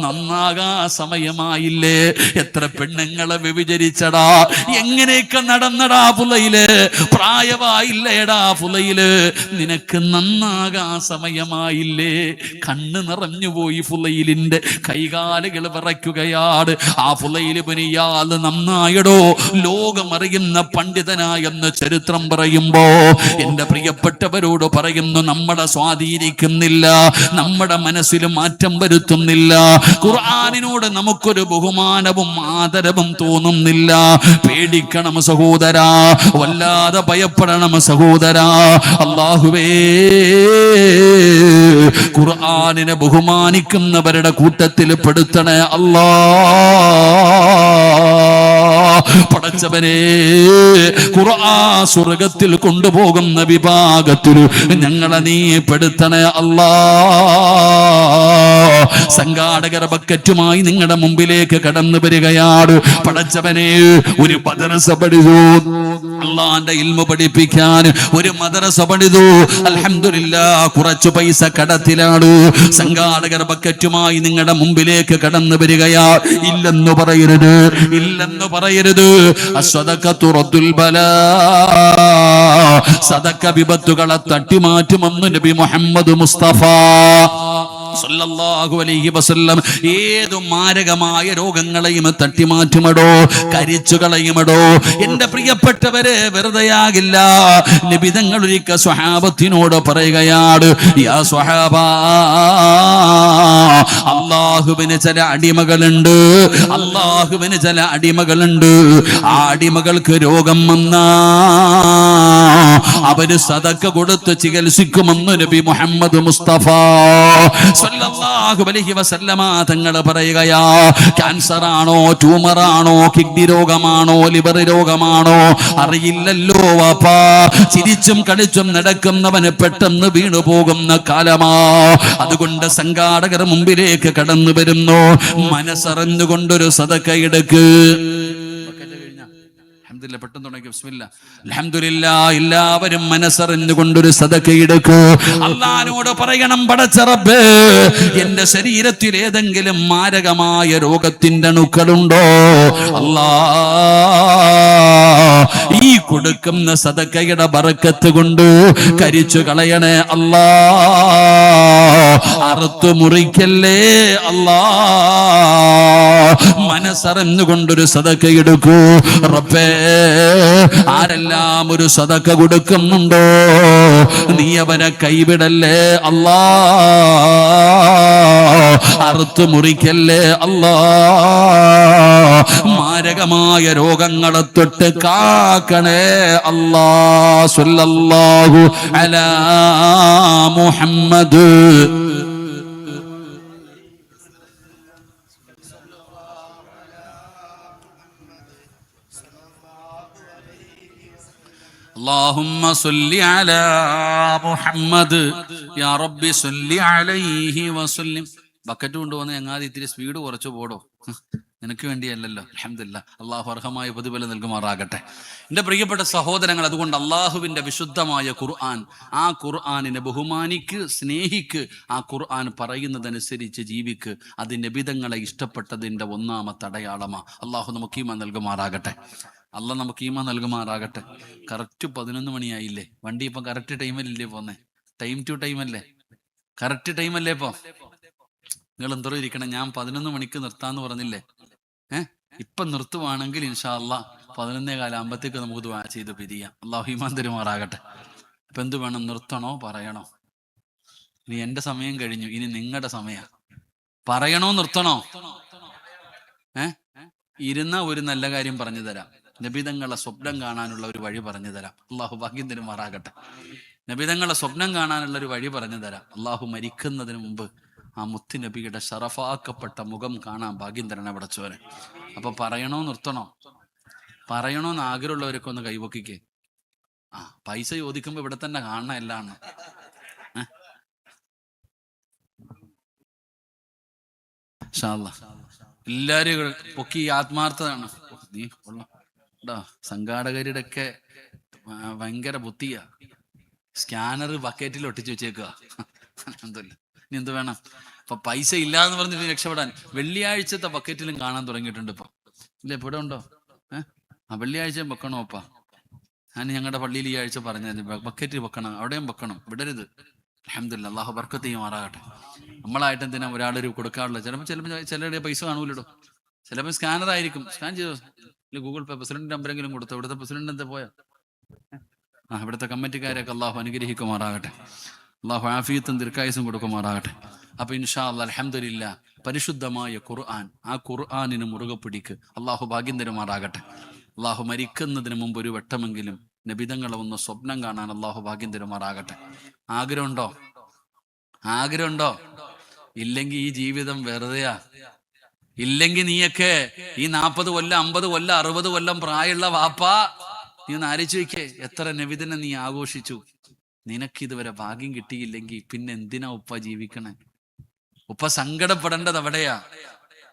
നന്നാകാ സമയമായില്ലേ? എത്ര പെണ്ണുങ്ങളെ വ്യഭിചരിച്ചടാ, എങ്ങനെയൊക്കെ നടന്നടാ ഫുലൈല്. പ്രായമായില്ലേടാ ഫുലൈല്, നിനക്ക് നന്നാകാ സമയമായില്ലേ? കണ്ണ് നിറഞ്ഞുപോയി ഫുലൈലിന്റെ, കൈകാലുകൾ വിറയ്ക്കുകയാണ്. ആ ഫുലൈൽ ഇബ്നു ഇയാദ് നന്നായടോ, ലോകമറിയുന്ന പണ്ഡിതനായെന്ന് ചരിത്രം പറയുമ്പോ എന്റെ പ്രിയപ്പെട്ടവരോട് പറയുന്നു, നമ്മളെ സ്വാധീനിക്കുന്നില്ല, നമ്മുടെ മനസ്സിൽ മാറ്റം വരുത്തുന്നില്ല. ഖുർആനിനോട് നമുക്കൊരു ബഹുമാനവും ആദരവും തോന്നുന്നില്ല. പേടിക്കണം സഹോദരാ, വല്ലാതെ ഭയപ്പെടണം സഹോദരാ. അല്ലാഹുവേ, ഖുർആനിനെ ബഹുമാനിക്കുന്നവരുടെ കൂട്ടത്തിൽ പെടുത്തണേ അല്ലാ. പടച്ചവനെ, ഖുർആൻ സ്വർഗ്ഗത്തിൽ കൊണ്ടുപോകുന്ന വിഭാഗത്തിൽ ഞങ്ങളെ നീ പെടുത്തണേ അല്ലാ. സംഘാടകർ ബക്കറ്റുമായി നിങ്ങളുടെ മുമ്പിലേക്ക് കടന്നു വരികയാണ്. പടച്ചവനെ, ഒരു മദ്രസ പഠിച്ചു, അള്ളാന്റെ ഇൽമു പഠിപ്പിക്കാൻ ഒരു മദ്രസ പഠിച്ചു. അൽഹംദുലില്ലാഹ്, കുറച്ചു പൈസ കടത്തിലാണ്. സംഘാടകർ ബക്കറ്റുമായി നിങ്ങളുടെ മുമ്പിലേക്ക് കടന്നു വരികയാ. ഇല്ലെന്ന് പറയരുത്, ഇല്ലെന്ന് പറയരുത്. അസ്സദഖത്തു റദ്ദുൽ ബലാ, സദഖ വിപത്തുകളെ തട്ടിമാറ്റുമെന്ന് നബി മുഹമ്മദ് മുസ്തഫ സല്ലല്ലാഹു അലൈഹി വസല്ലം. ഏതു മാരകമായ രോഗങ്ങളെയും തട്ടിമാറ്റുമടോ, കരിച്ചു കളയുമടോ. എന്റെ പ്രിയപ്പെട്ടവരെ, വെറുതെയാകില്ല. നബി തങ്ങൾ ഒരിക്കൽ സ്വഹാബത്തിനോട് പറയുകയാണ്, യാ സ്വഹാബാ, അല്ലാഹുവിന് ചില അടിമകളുണ്ട്, അല്ലാഹുവിന് ചില അടിമകളുണ്ട്. ആ അടിമകൾക്ക് രോഗം വന്നാ അവര് സദഖ കൊടുത്ത് ചികിത്സിക്കുമെന്ന് നബി മുഹമ്മദ് മുസ്തഫ സല്ലല്ലാഹു അലൈഹി വസല്ലമ തങ്ങൾ പറയുകയാ. ക്യാൻസർ ആണോ, ട്യൂമർ ആണോ, കിഡ്നി രോഗമാണോ, ലിവർ രോഗമാണോ അറിയില്ലല്ലോ വാപ്പാ. ചിരിച്ചും കളിച്ചും നടക്കുന്നവന് പെട്ടെന്ന് വീണു പോകുന്ന കാലമാ. അതുകൊണ്ട് സംഘാടകർ മുമ്പിലേക്ക് കടന്നു വരുന്നു. മനസ്സറിഞ്ഞുകൊണ്ടൊരു സദഖ എടുക്ക്. പെട്ടെന്ന് തുടങ്ങി ബിസ്മില്ലാ, അൽഹംദുലില്ലാഹ്. എല്ലാവരും മനസ്സറിഞ്ഞുകൊണ്ടൊരു സദഖ എടുക്കൂ. അല്ലാഹുവോട് പറയണം, പടച്ച റബ്ബേ, എന്റെ ശരീരത്തിൽ ഏതെങ്കിലും മാരകമായ രോഗത്തിന്റെ അണുക്കളുണ്ടോ അല്ലാ, ഈ കൊടുക്കുന്ന സദഖയുടെ ബറക്കത്ത് കൊണ്ട് കരിച്ചു കളയണേ അല്ലാ, അറുത്തു മുറിക്കല്ലേ അല്ലാ. മനസ്സറിഞ്ഞുകൊണ്ടൊരു സദഖ എടുക്കൂ. റബ്ബേ, ആരെല്ലാം ഒരു സദഖ കൊടുക്കുന്നുണ്ടോ, നീ അവരെ കൈവിടല്ലേ അല്ലാ, അറുത്തു മുറിക്കല്ലേ അല്ലാ. മാരകമായ രോഗങ്ങളെ തൊട്ട് കാക്കണേ അല്ലാ. സ്വല്ലല്ലാഹു അലാ മുഹമ്മദ്. اللهم صل على محمد يا رب صل عليه وسلم. ബക്കറ്റ് കൊണ്ടുവന്ന് ഞങ്ങൾ ഇത്തിരി സ്പീഡ് കുറച്ച് പോടോ, നിനക്ക് വേണ്ടിയല്ലല്ലോ. അൽഹംദുലില്ലാഹ്, അള്ളാഹു അർഹമായ പ്രതിഫലം നൽകുമാറാകട്ടെ. എൻ്റെ പ്രിയപ്പെട്ട സഹോദരങ്ങൾ, അതുകൊണ്ട് അള്ളാഹുവിൻ്റെ വിശുദ്ധമായ ഖുർആൻ, ആ ഖുർആനിനെ ബഹുമാനിക്ക്, സ്നേഹിക്ക്, ആ ഖുർആൻ പറയുന്നതനുസരിച്ച് ജീവിക്ക്. അത് നബിതങ്ങളെ ഇഷ്ടപ്പെട്ടതിൻ്റെ ഒന്നാമത്തെ അടയാളമാ. അള്ളാഹു നമുക്ക് ഈമാൻ നൽകുമാറാകട്ടെ. അള്ളാഹ് നമുക്ക് ഈമാൻ നൽകുമാറാകട്ടെ. കറക്റ്റ് 11 മണിയായില്ലേ? വണ്ടി ഇപ്പം കറക്റ്റ് ടൈമിലല്ലേ പോന്നെ? ടൈം ടു ടൈം അല്ലേ? കറക്റ്റ് ടൈം അല്ലേ ഇപ്പൊ? നിങ്ങൾ എന്തോ ഇരിക്കണം, ഞാൻ 11 മണിക്ക് നിർത്താന്ന് പറഞ്ഞില്ലേ? ഇപ്പം നിർത്തുവാണെങ്കിൽ ഇൻഷാ അള്ളാഹ് 11:15 നമുക്ക് ദുആ ചെയ്ത് പിരിയാം. അള്ളാഹു ഈമാൻ തരുമാറാകട്ടെ. ഇപ്പൊ എന്ത് വേണം, നിർത്തണോ പറയണോ? ഇനി എന്റെ സമയം കഴിഞ്ഞു, ഇനി നിങ്ങളുടെ സമയ. പറയണോ നിർത്തണോ? ഇരുന്ന ഒരു നല്ല കാര്യം പറഞ്ഞു തരാം. നബിതങ്ങളെ സ്വപ്നം കാണാനുള്ള ഒരു വഴി പറഞ്ഞു തരാം. അള്ളാഹു ഭാഗ്യം തരുമാറാകട്ടെ. നബിതങ്ങളെ സ്വപ്നം കാണാനുള്ള ഒരു വഴി പറഞ്ഞു തരാം. അള്ളാഹു മരിക്കുന്നതിന് മുമ്പ് ആ മുത്ത് നബിയുടെ ഷറഫാക്കപ്പെട്ട മുഖം കാണാൻ ഭാഗ്യം തരണേ പടച്ചോനെ. അപ്പൊ പറയണോ നിർത്തണോ? പറയണോന്ന് ആഗ്രഹമുള്ളവരൊക്കെ ഒന്ന് കൈവക്കിക്കേ. പൈസ ചോദിക്കുമ്പോ ഇവിടെ തന്നെ കാണണം എല്ലാം. എല്ലാരും പൊക്കി ആത്മാർത്ഥതാണ്. നീ കൊള്ളാം സംഘാടകരുടെ ഒക്കെ ഭയങ്കര ബുദ്ധിയാ. സ്കാനർ ബക്കറ്റിൽ ഒട്ടിച്ചു വെച്ചേക്കുക. എന്തല്ല ഇനി എന്ത് വേണം? അപ്പൊ പൈസ ഇല്ലാന്ന് പറഞ്ഞിട്ട് രക്ഷപ്പെടാൻ വെള്ളിയാഴ്ചത്തെ ബക്കറ്റിലും കാണാൻ തുടങ്ങിയിട്ടുണ്ട് ഇപ്പൊ. ഇല്ല ഇപ്പൊ ഇവിടെ ഉണ്ടോ? വെള്ളിയാഴ്ച വെക്കണോ അപ്പാ? ഞാൻ ഞങ്ങളുടെ പള്ളിയിൽ ഈ ആഴ്ച പറഞ്ഞത് ബക്കറ്റ് വെക്കണം, അവിടെയും വെക്കണം, വിടരുത്. അൽഹംദുലില്ലാഹ്, അല്ലാഹു ബർക്കത്ത് ചെയ്യുമാറാകട്ടെ. നമ്മളായിട്ട് എന്തിനാ ഒരാളൊരു കൊടുക്കാറുള്ളത്? ചിലപ്പോൾ ചിലരുടെ പൈസ കാണൂലോ, ചിലപ്പോൾ സ്കാനർ ആയിരിക്കും. സ്കാൻ ചെയ്തോ ഗൂഗിൾ പേ പ്രസിഡന്റ് നമ്പരെങ്കിലും കൊടുത്തോ. ഇവിടുത്തെ പ്രസിഡന്റ് എന്താ പോയാ? ഇവിടുത്തെ കമ്മിറ്റിക്കാരൊക്കെ അള്ളാഹു അനുഗ്രഹിക്കുമാറാകട്ടെ. അള്ളാഹു ആഫിയത്തും ദീർഘായുസും കൊടുക്കുമാറാകട്ടെ. അപ്പൊ ഇൻഷാ അല്ലാഹ് അൽഹംദുലില്ലാഹ് പരിശുദ്ധമായ ഖുർആൻ, ആ ഖുർആനിന് മുറുകെ പിടിക്ക്. അള്ളാഹു ഭാഗ്യം തരുമാറാകട്ടെ. അള്ളാഹു മരിക്കുന്നതിന് മുമ്പ് ഒരു വട്ടമെങ്കിലും നബിതങ്ങളെ ഒന്ന് സ്വപ്നം കാണാൻ അള്ളാഹു ഭാഗ്യം തരുമാറാകട്ടെ. ആഗ്രഹമുണ്ടോ? ആഗ്രഹമുണ്ടോ? ഇല്ലെങ്കിൽ ഈ ജീവിതം വെറുതെയാ. ഇല്ലെങ്കിൽ നീയൊക്കെ ഈ 40 കൊല്ലം 50 കൊല്ലം 60 കൊല്ലം പ്രായമുള്ള വാപ്പാ, നീ ഒന്ന് ആലോചിച്ച് വയ്ക്കേ, എത്ര നബിദിനം നീ ആഘോഷിച്ചു. നിനക്കിതുവരെ ഭാഗ്യം കിട്ടിയില്ലെങ്കിൽ പിന്നെ എന്തിനാ ഉപ്പ ജീവിക്കണേ? ഉപ്പ സങ്കടപ്പെടേണ്ടത് അവിടെയാ.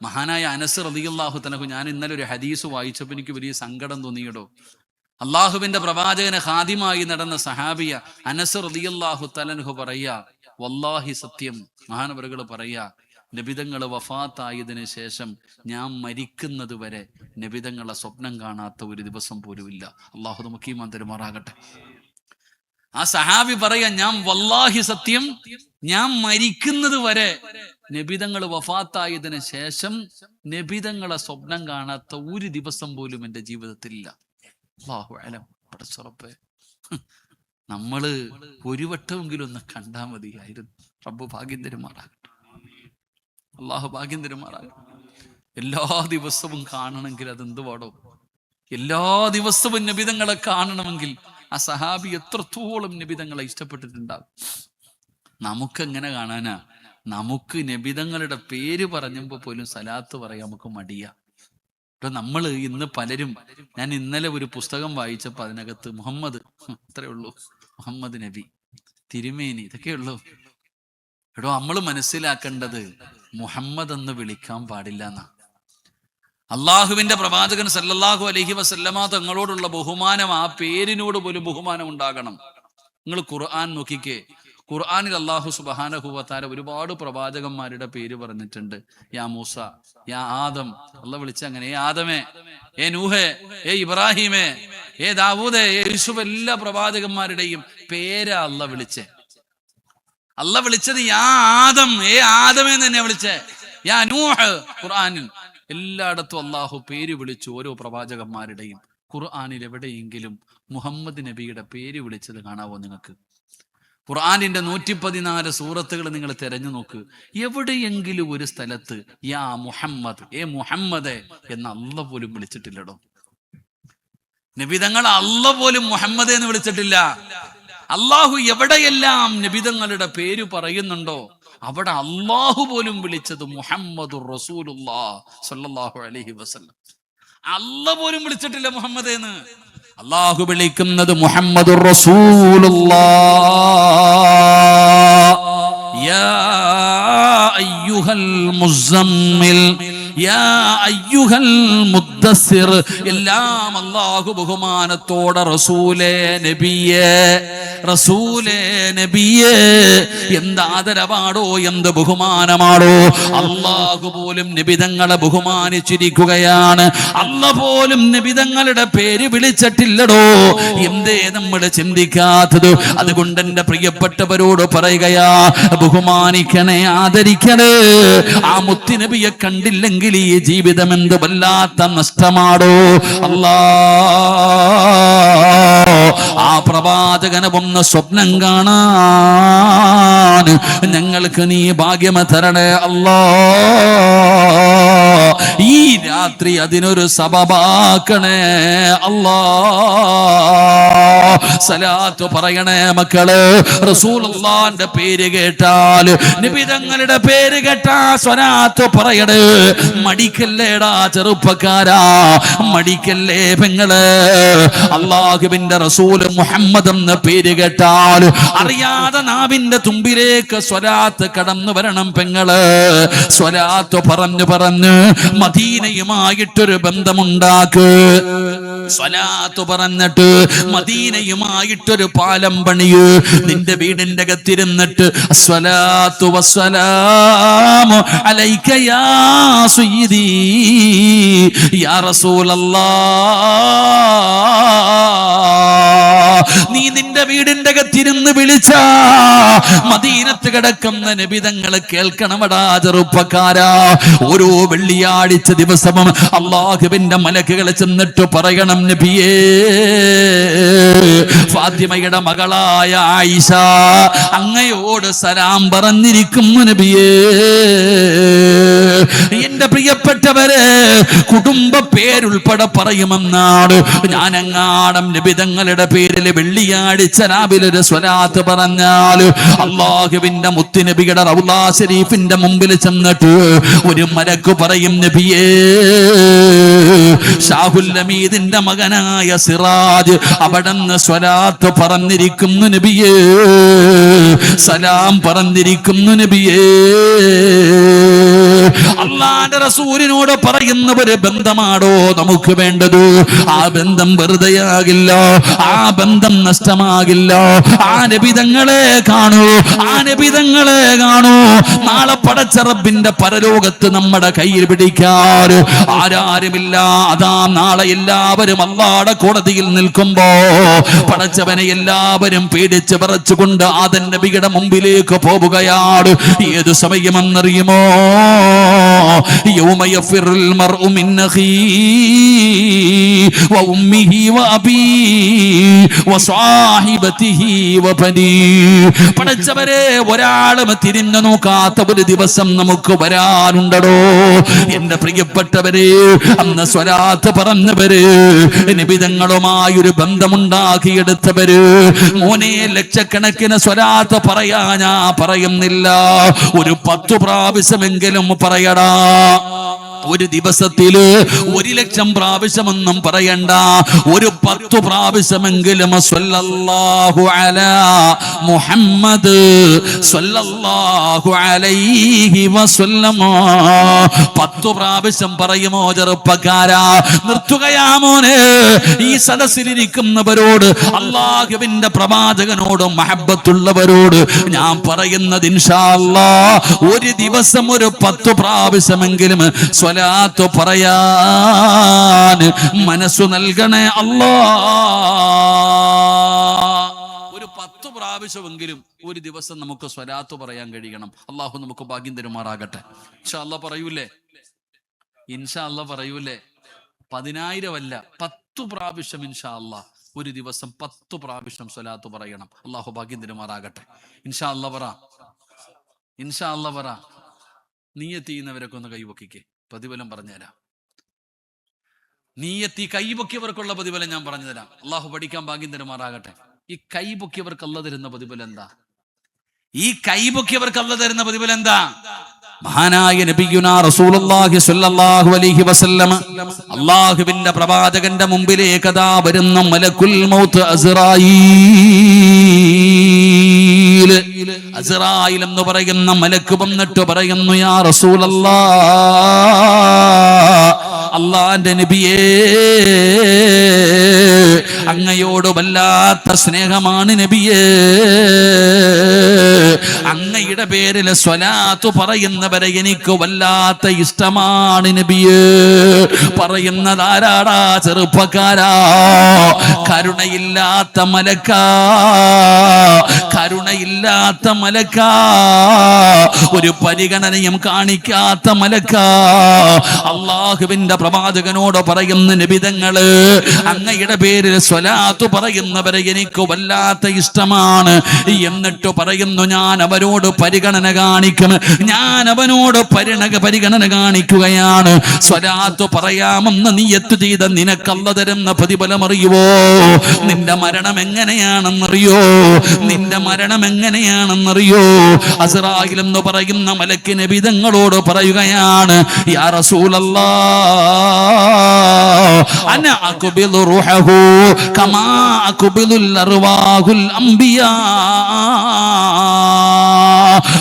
മഹാനായ അനസ് റളിയല്ലാഹു തആല, ഞാൻ ഇന്നലെ ഒരു ഹദീസ് വായിച്ചപ്പോൾ എനിക്ക് വലിയ സങ്കടം തോന്നിയിടോ. അള്ളാഹുവിന്റെ പ്രവാചകനെ ഖാദിമായി നടന്ന സഹാബിയ അനസ് റളിയല്ലാഹു തആല പറയാ, വല്ലാഹി സത്യം, മഹാനവറുകൾ പറയാ, നബിതങ്ങള് വഫാത്തായതിനു ശേഷം ഞാൻ മരിക്കുന്നത് വരെ നബിതങ്ങളെ സ്വപ്നം കാണാത്ത ഒരു ദിവസം പോലും ഇല്ല. അള്ളാഹു നമുക്ക് ഈമാൻ തരുമാറാകട്ടെ. ആ സഹാബി പറയാ, ഞാൻ വല്ലാഹി സത്യം, ഞാൻ മരിക്കുന്നത് വരെ നബിതങ്ങള് വഫാത്തായതിനു ശേഷം നബിതങ്ങളെ സ്വപ്നം കാണാത്ത ഒരു ദിവസം പോലും എൻ്റെ ജീവിതത്തിലില്ല. അല്ലാഹു അലം. പടച്ചുറപ്പേ, നമ്മള് ഒരു വട്ടമെങ്കിലും ഒന്ന് കണ്ടാൽ മതിയായിരുന്നു. റബ്ബ് ഭാഗ്യം തരുമാറാകട്ടെ. അള്ളാഹു ഭാഗ്യം തരുമാറാകട്ടെ. എല്ലാ ദിവസവും കാണണമെങ്കിൽ അതെന്ത് പാടോ? എല്ലാ ദിവസവും നബിതങ്ങളെ കാണണമെങ്കിൽ ആ സഹാബി എത്രത്തോളം നബിതങ്ങളെ ഇഷ്ടപ്പെട്ടിട്ടുണ്ടാകും. നമുക്കെങ്ങനെ കാണാനാ? നമുക്ക് നബിതങ്ങളുടെ പേര് പറഞ്ഞപ്പോ പോലും സലാത്ത് പറയാൻ നമുക്ക് മടിയാ. ഇപ്പൊ നമ്മള് ഇന്ന് പലരും, ഞാൻ ഇന്നലെ ഒരു പുസ്തകം വായിച്ചപ്പോ അതിനകത്ത് മുഹമ്മദ്, അത്രേ ഉള്ളൂ, മുഹമ്മദ് നബി, തിരുമേനി, ഇതൊക്കെ ഉള്ളൂ. എടോ, നമ്മൾ മനസ്സിലാക്കേണ്ടത് മുഹമ്മദ് എന്ന് വിളിക്കാൻ പാടില്ല എന്നാ. അള്ളാഹുവിന്റെ പ്രവാചകൻ സല്ലല്ലാഹു അലൈഹി വസല്ലമ തങ്ങളോടുള്ള ബഹുമാനം, ആ പേരിനോട് പോലും ബഹുമാനം ഉണ്ടാകണം. നിങ്ങൾ ഖുർആൻ നോക്കിക്കേ, ഖുർആനിൽ അള്ളാഹു സുബ്ഹാനഹു വ തആല ഒരുപാട് പ്രവാചകന്മാരുടെ പേര് പറഞ്ഞിട്ടുണ്ട്. യാ മൂസ, യാ ആദം, അള്ളാഹ് വിളിച്ച അങ്ങനെ, ഏ ആദമേ, ഏ നൂഹേ, ഏ ഇബ്രാഹിമേ, ഏ ദാവൂദേ, ഏ യൂസുഫ്, എല്ലാ പ്രവാചകന്മാരുടെയും പേരാ അള്ളാഹ് വിളിച്ചേ. അള്ളാഹ് വിളിച്ചത് യാ ആദം, ഏ ആദമേ തന്നെ വിളിച്ചേ. യാ നൂഹ്, ഖുർആനിൽ എല്ലായിടത്തും അള്ളാഹു പേര് വിളിച്ചു ഓരോ പ്രവാചകന്മാരുടെയും. ഖുർആനിൽ എവിടെയെങ്കിലും മുഹമ്മദ് നബിയുടെ പേര് വിളിച്ചത് കാണാവോ നിങ്ങൾക്ക്? ഖുർആനിന്റെ 114 സൂറത്തുകൾ നിങ്ങൾ തെരഞ്ഞു നോക്ക്. എവിടെയെങ്കിലും ഒരു സ്ഥലത്ത് യാ മുഹമ്മദ്, ഏ മുഹമ്മദേ എന്ന് അള്ളാഹ് പോലും വിളിച്ചിട്ടില്ലടോ. നബിതങ്ങൾ അള്ളാഹ് പോലും മുഹമ്മദ് എന്ന് വിളിച്ചിട്ടില്ല. അള്ളാഹു എവിടെയെല്ലാം നബിതങ്ങളുടെ പേര് പറയുന്നുണ്ടോ അവിടെ അള്ളാഹു പോലും വിളിച്ചത് മുഹമ്മദുർ റസൂലുള്ളാഹി സ്വല്ലല്ലാഹു അലൈഹി വസല്ലം. അള്ളാഹ് പോലും വിളിച്ചിട്ടില്ല മുഹമ്മദ് എന്ന്. അള്ളാഹു വിളിക്കുന്നത് മുഹമ്മദുർ റസൂലുള്ളാഹി. യാ അയ്യുഹൽ മുസമ്മിൽ, യാ അയ്യുഹൽ മുദ്ദസ്സിർ, എല്ലാം അല്ലാഹു ബഹുമാനത്തോടെ റസൂലേ നബിയേ, റസൂലേ നബിയേ, എന്ത് ആദരവാടോ, എന്ത് ബഹുമാനമാണോ. അല്ലാഹു പോലും നബിതങ്ങളെ ബഹുമാനിച്ചിരിക്കുകയാണ്. അല്ലാഹു പോലും നബിതങ്ങളുടെ പേര് വിളിച്ചിട്ടില്ലടോ. എന്തേ നമ്മൾ ചിന്തിക്കാത്തത്? അതുകൊണ്ട് എന്റെ പ്രിയപ്പെട്ടവരോട് പറയുകയാ, ബഹുമാനിക്കണേ, ആദരിക്കണേ. ആ മുത്തുനബിയെ കണ്ടില്ലെങ്കിൽ ഈ ജീവിതം എന്ത് വല്ലാത്ത നഷ്ടമാടോ. അല്ലാ, ആ പ്രവാചകനെ ഒന്ന് സ്വപ്നം കാണാൻ ഞങ്ങൾക്ക് നീ ഭാഗ്യം തരണേ അല്ലാ. ഈ രാത്രി അതിനൊരു സബബാക്കണേ അല്ലാ. സലാത്ത് പറയണേ മക്കള്. റസൂലുള്ളാഹിന്റെ പേര് കേട്ടാൽ, നബി തങ്ങളുടെ പേര് കേട്ടാ സ്വലാത്ത് പറയണേ. മടിക്കല്ലേടാ ചെറുപ്പക്കാരാ, മടിക്കല്ലേ പെങ്ങള്. അല്ലാഹുവിന്റെ റസൂൽ മുഹമ്മദ് എന്ന പേര് കേട്ടാൽ അറിയാതെ നാവിന്റെ തുമ്പിലേക്ക് സ്വലാത്ത് കടന്നു വരണം പെങ്ങള്. സ്വലാത്ത് പറഞ്ഞു പറഞ്ഞ് മദീനയുമായിട്ടൊരു ബന്ധമുണ്ടാക്ക്. സ്വലാത്ത് പറഞ്ഞിട്ട് മദീനയുമായിട്ടൊരു പാലം പണിയ്. നിന്റെ വീടിന്റെ അകത്തിരുന്നിട്ട് അസ്സലാത്തു വസ്സലാമു അലൈക യാ സയ്യിദി യാ റസൂലല്ലാഹ്. നീ നിന്റെ വീടിന്റെ അകത്തിരുന്ന് വിളിച്ച മദീനത്ത് കിടക്കുന്ന നബി തങ്ങളെ കേൾക്കണമടാ ചെറുപ്പക്കാരാ. ഓരോ വെള്ളിയാഴ്ച ദിവസവും അല്ലാഹുവിന്റെ മലക്കുകളെ ചെന്നിട്ട് പറയണം, നബിയേ, ഫാത്തിമയുടെ മകളായ ആയിഷ അങ്ങയോട് സലാം പറഞ്ഞിരിക്കുന്നു നബിയേ. എന്റെ പ്രിയപ്പെട്ടവരെ, കുടുംബ പേരുൾപ്പെടെ പറയുമെന്നാണ്. ഞാനെങ്ങാണം നബി തങ്ങളുടെ പേരിൽ വെള്ളിയാഴ്ച രാവിലെ ഒരു സ്വലാത്ത് പറഞ്ഞാൽ അല്ലാഹുവിന്റെ മുത്തുനബിയുടെ റൗള ശരീഫിന്റെ മുമ്പിൽ ചെന്നിട്ട് ഒരു മലക്ക് പറയും, നബിയേ, ഷാഹുൽ ഹമീദിന്റെ മകനായ സിറാജ് അവിടുന്ന് സ്വലാത്ത് പറഞ്ഞിരിക്കുന്നു നബിയേ, സലാം പറഞ്ഞിരിക്കുന്നു നബിയേ. അല്ലാഹുവിന്റെ റസൂലിനോട് പറയുന്ന ഒരു ബന്ധമാണോ നമുക്ക് വേണ്ടത്? ആ ബന്ധം വെറുതെയാകില്ല, ആ ബന്ധം നഷ്ടമാകില്ല. ആ നബി തങ്ങളെ കാണൂ, ആ നബി തങ്ങളെ കാണൂ. നാളെ പടച്ച റബ്ബിന്റെ പരലോകത്ത് നമ്മുടെ കയ്യിൽ പിടിക്കാൻ ആരാരുമില്ല. അതാ നാളെ എല്ലാവരും അല്ലാഹുവിന്റെ കോടതിയിൽ നിൽക്കുമ്പോ പടച്ചവനെ എല്ലാവരും പേടിച്ച് വിറച്ചുകൊണ്ട് ആദം നബിയുടെ മുമ്പിലേക്ക് പോവുകയാണ്. ഏത് സമയമെന്നറിയുമോ? യൗമ യഫിറുൽ മർഉ മിൻ അഖീഹി വ ഉമ്മിഹി വ അബീഹി വ സാഹിബതിഹി വ ബനീഹി. പടച്ചവരെ, ഒരാളും തിരിഞ്ഞു നോക്കാത്ത ഒരു ദിവസം നമുക്ക് വരാനുണ്ടോ? എന്റെ പ്രിയപ്പെട്ടവരെ, അന്ന് സ്വലാത്ത് പറഞ്ഞവര്, നിബിതങ്ങളുമായൊരു ബന്ധമുണ്ടാക്കിയെടുത്തവര്, മോനെ ലക്ഷക്കണക്കിന് സ്വലാത്ത് പറയാ ഞാൻ പറയുന്നില്ല, ഒരു 10 പ്രാവശ്യമെങ്കിലും പറയടാ. ഒരു ദിവസത്തില് 1,00,000 പ്രാവശ്യമൊന്നും പറയണ്ട, ഒരു 10 പ്രാവശ്യമെങ്കിലും സ്വല്ലല്ലാഹു അലാ മുഹമ്മദ് സ്വല്ലല്ലാഹു അലൈഹി വസല്ലം 10 പ്രാവശ്യം പറയുമോ ചെറുപ്പക്കാരാ? നിർത്തുകയാ മോനെ. ഈ സദസ്സിലിരിക്കുന്നവരോട്, അല്ലാഹുവിന്റെ പ്രവാചകനോട് മഹബ്ബത്തുള്ളവരോട് ഞാൻ പറയുന്നത്, ഇൻഷാ അല്ലാഹ് ഒരു ദിവസം ഒരു 10 പ്രാവശ്യമെങ്കിലും സ്വലാത്ത് പറയാൻ മനസ്സു നൽകണേ അല്ലാ. ഒരു 10 പ്രാവശ്യമെങ്കിലും ഒരു ദിവസം നമുക്ക് സ്വലാത്ത് പറയാൻ കഴിയണം. അള്ളാഹു നമുക്ക് ഭാഗ്യം തരുമാറാകട്ടെ. ഇൻഷാ അല്ലാഹ് പറയൂലേ? ഇൻഷാ അല്ലാഹ് പറയൂലേ? 10,000 അല്ല, 10 പ്രാവശ്യം ഇൻഷാ അല്ലാഹ് ഒരു ദിവസം 10 പ്രാവശ്യം സ്വലാത്ത് പറയണം. അള്ളാഹു ഭാഗ്യം തരുമാറാകട്ടെ. ഇൻഷാ അല്ലാഹ് പറ, ഇൻഷാ അല്ലാഹ് പറ. നീയത്ത് ചെയ്യുന്നവരൊക്കെ ഒന്ന് കൈവക്കിക്കേ, പ്രതിഫലം പറഞ്ഞുതരാം. നീയത്തി കൈപൊക്കിയവർക്കുള്ള പ്രതിഫലം ഞാൻ പറഞ്ഞു തരാം. അള്ളാഹു പഠിക്കാൻ ഭാഗ്യം തരുമാറാകട്ടെ. ഈ കൈപൊക്കിയവർക്ക് അല്ലാഹ് തരുന്ന പ്രതിഫലം എന്താ? ഈ കൈപൊക്കിയവർക്ക് അല്ലാഹ് തരുന്ന പ്രതിഫലം എന്താ? മഹാനായ നബിയുനാ റസൂലുള്ളാഹി സ്വല്ലല്ലാഹു അലൈഹി വസല്ലം, അല്ലാഹുവിന്റെ പ്രവാചകന്റെ മുമ്പിലേക്ക് അതാ വരുന്ന മലക്കുൽ മൗത്ത് അസ്റായീൽ. അസ്റായീൽ എന്ന് പറയുന്ന മലക്ക് വന്നിട്ട് പറയുന്നു, യാ റസൂലല്ലാഹ്, അല്ലാഹുവിന്റെ നബിയേ, അങ്ങയോട് വല്ലാത്ത സ്നേഹമാണ് നബിയേ. അങ്ങയുടെ പേരിൽ സ്വലാത്ത് പറയുന്നവരെ എനിക്ക് വല്ലാത്ത ഇഷ്ടമാണ് നബിയേ. പറയുന്നതാരാടാ ചെറുപ്പക്കാരാ? കരുണയില്ലാത്ത മലക്കാ, കരുണയില്ലാത്ത മലക്കാ, ഒരു പരിഗണനയും കാണിക്കാത്ത മലക്കാ, അല്ലാഹുവിന്റെ പ്രവാചകനോട് പറയുന്ന നബിതങ്ങള്, അങ്ങയുടെ പേരിൽ സ്വലാത്ത് പറയുന്നവരെ എനിക്ക് വല്ലാത്ത ഇഷ്ടമാണ്. എന്നിട്ട് പറയുന്നു, ഞാൻ അവരോട് പരിഗണന കാണിക്കും, ഞാൻ അവനോട് പരിഗണന കാണിക്കുകയാണ്. സ്വലാത്ത് പറയാമെന്ന് നിയ്യത്ത് ചെയ്ത നിനക്കല്ല തരുന്ന പ്രതിഫലം അറിയുവോ? നിന്റെ മരണം എങ്ങനെയാണെന്നറിയോ? നിന്റെ മരണം എങ്ങനെയാണെന്നറിയോ? അസ്റായിൽ എന്ന് പറയുന്ന മലക്ക് നബിതങ്ങളോട് പറയുകയാണ്, യാ റസൂലല്ലാഹ് അന അഖ്ബിലു റൂഹഹു കമാ അഖ്ബിലുൽ അർവാഹുൽ അംബിയാ.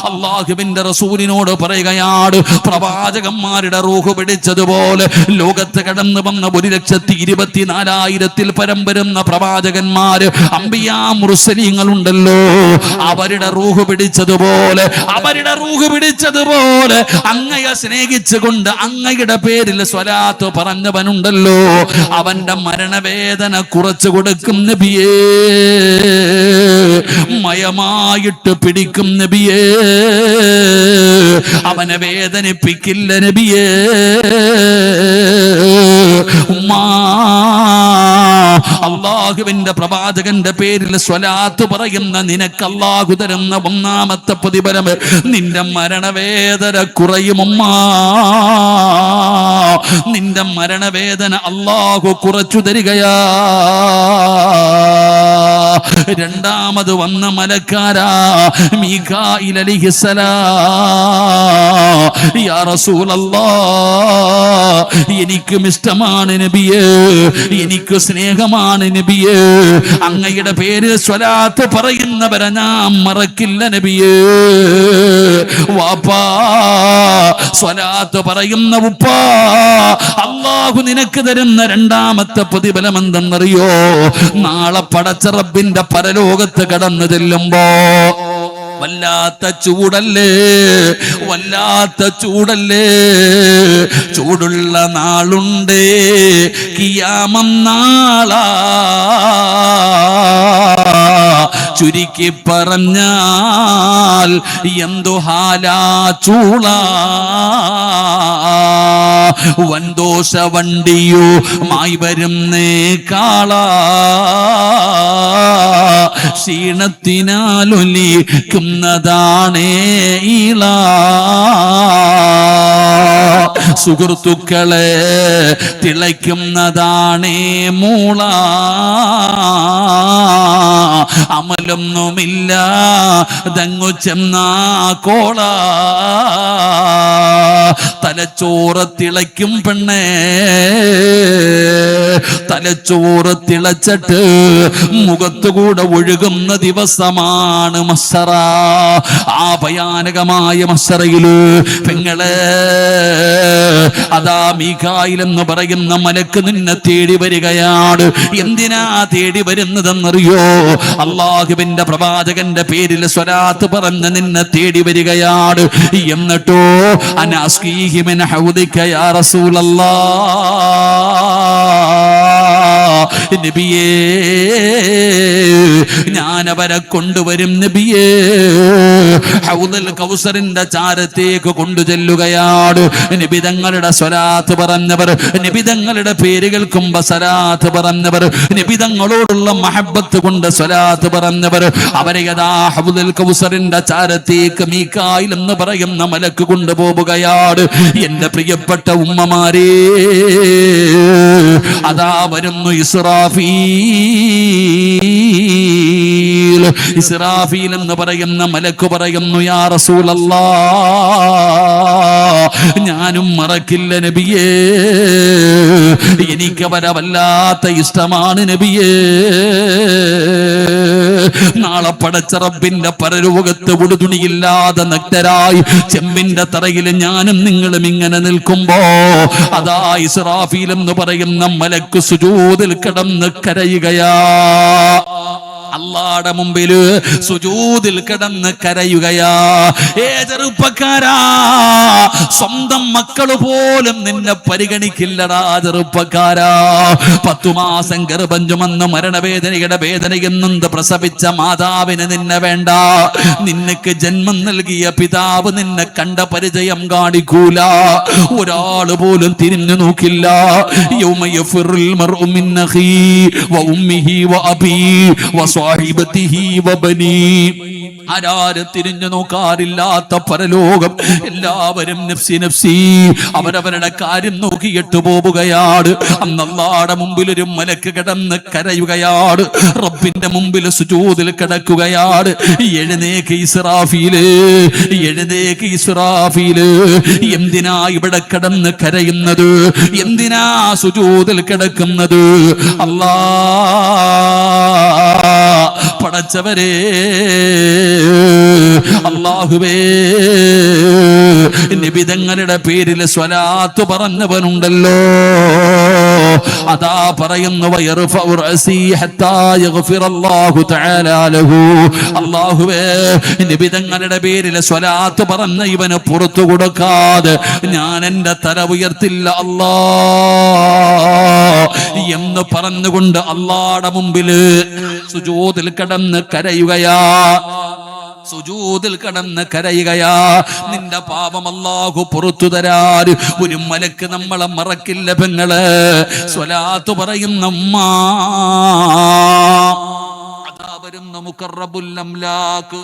അല്ലാഹുവിന്റെ റസൂലിനോട് പറയുകയാണ്, പ്രവാചകന്മാരുടെ റൂഹ് പിടിച്ചതുപോലെ ലോകത്ത് കടന്നു വന്ന 1,24,000 പരം വരുന്ന പ്രവാചകന്മാര്, അംബിയാ മുർസലീങ്ങൾ ഉണ്ടല്ലോ, അവരുടെ റൂഹ് പിടിച്ചതുപോലെ അങ്ങയെ സ്നേഹിച്ചുകൊണ്ട് അങ്ങയുടെ പേരിൽ സ്വലാത്ത് പറഞ്ഞവനുണ്ടല്ലോ, അവന്റെ മരണവേദന കുറച്ചു കൊടുക്കും നബിയേ, മയമായിട്ട് പിടിക്കും നബിയേ, അവനെ വേദനിപ്പിക്കില്ല നബിയേ. ഉമ്മാ, അല്ലാഹുവിന്റെ പ്രവാചകന്റെ പേരിൽ സ്വലാത്ത് പറയുന്ന നിനക്ക് അല്ലാഹു തരുന്ന ഒന്നാമത്തെ പ്രതിഫലം, നിന്റെ മരണവേദന കുറയുമമ്മാ. നിന്റെ മരണവേദന അല്ലാഹു കുറച്ചു തരികയാ. രണ്ടാമത് വന്ന മലക്കാരാ മീകായിൽ അലൈഹിസ്സലാം. യാ റസൂലല്ലാഹ്, എനിക്കും ഇഷ്ടമാണ് നബിയേ, എനിക്ക് സ്നേഹമാണ് നബിയേ, അങ്ങയുടെ പേര് സ്വലാത്ത് പറയുന്നവരെ ഞാൻ മറക്കില്ല നബിയേ. വാപ്പാ, സ്വലാത്ത് പറയുന്ന ഉപ്പാ, അല്ലാഹു നിനക്ക് തരുന്ന രണ്ടാമത്തെ പ്രതിഫലം എന്തെന്നറിയോ? നാളെ പടച്ച റബ്ബിന്റെ പരലോകത്ത് കടന്നു ചെല്ലുമ്പോ വല്ലാത്ത ചൂടല്ലേ, വല്ലാത്ത ചൂടല്ലേ, ചൂടുള്ള നാളുണ്ടേ കിയാമം നാളാ. ചുരുക്കി പറഞ്ഞാൽ എന്തു ഹാലാ ചൂള. വൻദോഷ വണ്ടിയുമായി വരുന്നേ കാള, ക്ഷീണത്തിനാലൊലിക്കുന്നതാണേ ഈള. സുഹൃത്തുക്കളെ തിളയ്ക്കുന്നതാണേ മൂള. അമലൊന്നുമില്ല ദങ്ങു ചെന്ന കോള. തലച്ചോറ് തിളയ്ക്കും പെണ്ണേ, തലച്ചോറ് തിളച്ചിട്ട് മുഖത്തുകൂടെ ഒഴുകുന്ന ദിവസമാണ് മഹ്ശറ. ആ ഭയാനകമായ മഹ്ശറയില് പെങ്ങളെ, അതാ മീകായിൽ എന്ന് പറയുന്ന മലക്ക് നിന്നെ തേടി വരികയാണ്. എന്തിനാ തേടി വരുന്നതെന്നറിയോ? അല്ലാഹുവിന്റെ പ്രവാചകന്റെ പേരിൽ സ്വലാത്ത് പറഞ്ഞ് നിന്നെ തേടി വരികയാണ്. എന്നിട്ടോ അനാസ്കീഹി മിൻ ഹൗദിക യാ റസൂലല്ലാഹ്, നബിയേ ഞാൻ അവരെ കൊണ്ടുവരും നബിയേ. ഹൗദുൽ കൗസറിന്റെ ചാരത്തേക്ക് കൊണ്ടുചെല്ലുകയാണ്. നിബിതങ്ങളുടെ സ്വലാത്ത് പറഞ്ഞവർ, നിബിതങ്ങളുടെ പേര് കേൾക്കുമ്പോ സ്വലാത്ത് പറഞ്ഞവർ, നിബിതങ്ങളോടുള്ള മഹബത്ത് കൊണ്ട് സ്വലാത്ത് പറഞ്ഞവർ, അവരെ യഥാ ഹൗദുൽ കൗസറിന്റെ ചാരത്തേക്ക് മീകായിൽ എന്ന് പറയുന്ന മലക്ക് കൊണ്ടുപോവുകയാണ്. എന്റെ പ്രിയപ്പെട്ട ഉമ്മമാരേ, അതാ വരുന്നു ഇസ്രാഫീൽ. ഇസ്രാഫീൽ എന്ന് പറയുന്ന മലക്ക് പറയുന്നു, യാ റസൂലല്ലാഹ്, ഞാനും മറക്കില്ല നബിയേ, എനിക്ക് അവരെ വല്ലാത്ത ഇഷ്ടമാണ് നബിയേ. നാളെ പടച്ച റബ്ബിന്റെ പരലോകത്ത് ഉടുതുണിയില്ലാതെ നഗ്നരായി ചെമ്പിന്റെ തറയിൽ ഞാനും നിങ്ങളും ഇങ്ങനെ നിൽക്കുമ്പോ അതാ ഇസ്രാഫീൽ എന്ന് പറയുന്ന മലക്ക് സുജൂദിൽ കിടന്ന് കരയുകയാ. അള്ളാടെ മുമ്പില് സുജൂദിൽ കിടന്ന് കരയുകയാ. ചെറുപ്പക്കാരാ, സ്വന്തം മക്കള് പോലും നിന്നെ പരിഗണിക്കില്ലടാ ചെറുപ്പക്കാരാ. 10 മാസം ഗർഭം ചുമന്ന് മരണവേദനയുടെ വേദനയെന്നുണ്ട് പ്രസവിച്ച മാതാവിന് നിന്നെ വേണ്ട. നിനക്ക് ജന്മം നൽകിയ പിതാവ് നിന്നെ കണ്ട പരിചയം കാണിക്കൂല. ഒരാള് പോലും തിരിഞ്ഞു നോക്കില്ല. യൗമ യഫിറുൽ മർഉ മിൻ അഖീ വ ഉമ്മിഹി വ അബീ വ സ്വഹിബതിഹി വ ബനീ. ആരാരും തിരിഞ്ഞു നോക്കാറില്ലാത്ത പരലോകം. എല്ലാവരും നഫ്സി നഫ്സി അവരവരുടെ കാര്യം നോക്കിയിട്ട് പോവുകയാണ്. അന്ന് അല്ലാഹുവിന്റെ മുമ്പിൽ ഒരു മലക്ക് കിടന്ന് കരയുകയാണ്. റബ്ബിന്റെ മുമ്പിൽ സുജൂദിൽ കിടക്കുകയാണ്. എഴുന്നേക്ക് ഇസ്രാഫീല്, എഴുന്നേക്ക് ഇസ്രാഫീല്. എന്തിനാ ഇവിടെ കിടന്ന് കരയുന്നത്? എന്തിനാ സുജൂദിൽ കിടക്കുന്നത്? പടച്ചവരെ, അല്ലാഹുവേ, നിബിതങ്ങളുടെ പേരിൽ സ്വലാത്ത് പറഞ്ഞവനുണ്ടല്ലോ. അതാ പറയുന്നു, അല്ലാഹുവേ, നിബിതങ്ങളുടെ പേരിൽ സ്വലാത്ത് പറഞ്ഞ ഇവന് പുറത്തു കൊടുക്കാതെ ഞാൻ എന്റെ തല ഉയർത്തില്ല അല്ലാ എന്ന് പറഞ്ഞുകൊണ്ട് അല്ലാഹുവിന്റെ മുമ്പില് സുജൂദിൽ കിടന്ന് കരയുകയാ. സുജൂദിൽ കിടന്ന് കരയുകയാ. നിന്റെ പാപം അല്ലാഹു പുറത്തു തരാൻ ഒരു മലക്ക് നമ്മളെ മറക്കില്ല പെങ്ങള്. സ്വലാത്ത് പറയുന്ന ഉമ്മ, അതാ വരുന്ന മുഖറബുൽ അംലാക്ക്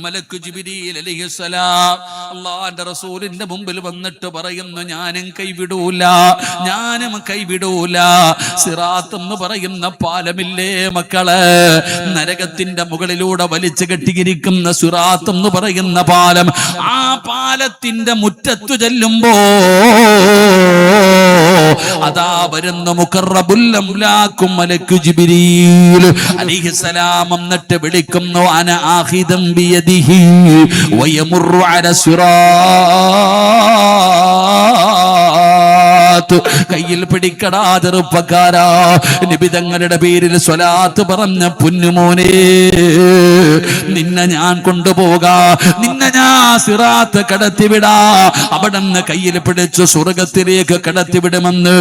മലക്ക് ജിബ്രീൽ അലൈഹിസ്സലാം അല്ലാഹുവിന്റെ റസൂലിന്റെ മുമ്പിൽ വന്നിട്ട് പറയുന്നു, ഞാനും കൈവിടൂല, ഞാനും കൈവിടൂല. സിറാത്ത് എന്ന് പറയുന്ന പാലമില്ലേ മക്കളെ, നരകത്തിന്റെ മുകളിലൂടെ വലിച്ചു കെട്ടിയിരിക്കുന്ന സിറാത്ത് എന്ന് പറയുന്ന പാലം. ആ പാലത്തിന്റെ മുറ്റത്തു ചെല്ലുമ്പോ അതാ വരുന്ന മുഖറബുൽ അംലാക്കും മലക്ക് ജിബ്രീൽ അലൈഹിസ്സലാം എന്നിട്ട് വിളിക്കുന്നു, അന ആഖിദം ബിയദിഹി വയമുറു അല സിറാത്ത്. കയ്യിൽ പിടിക്കടാ ചെറുപ്പക്കാരാ. നിബിതങ്ങളുടെ പേരിൽ സ്വലാത്ത് പറഞ്ഞ പൊന്നുമോനെ, നിന്നെ ഞാൻ കൊണ്ടുപോകാ, നിന്നെ ഞാൻ സിറാത്ത് കടത്തിവിടാ. അവിടെന്ന് കയ്യിൽ പിടിച്ചു സ്വർഗത്തിലേക്ക് കടത്തിവിടുമെന്ന്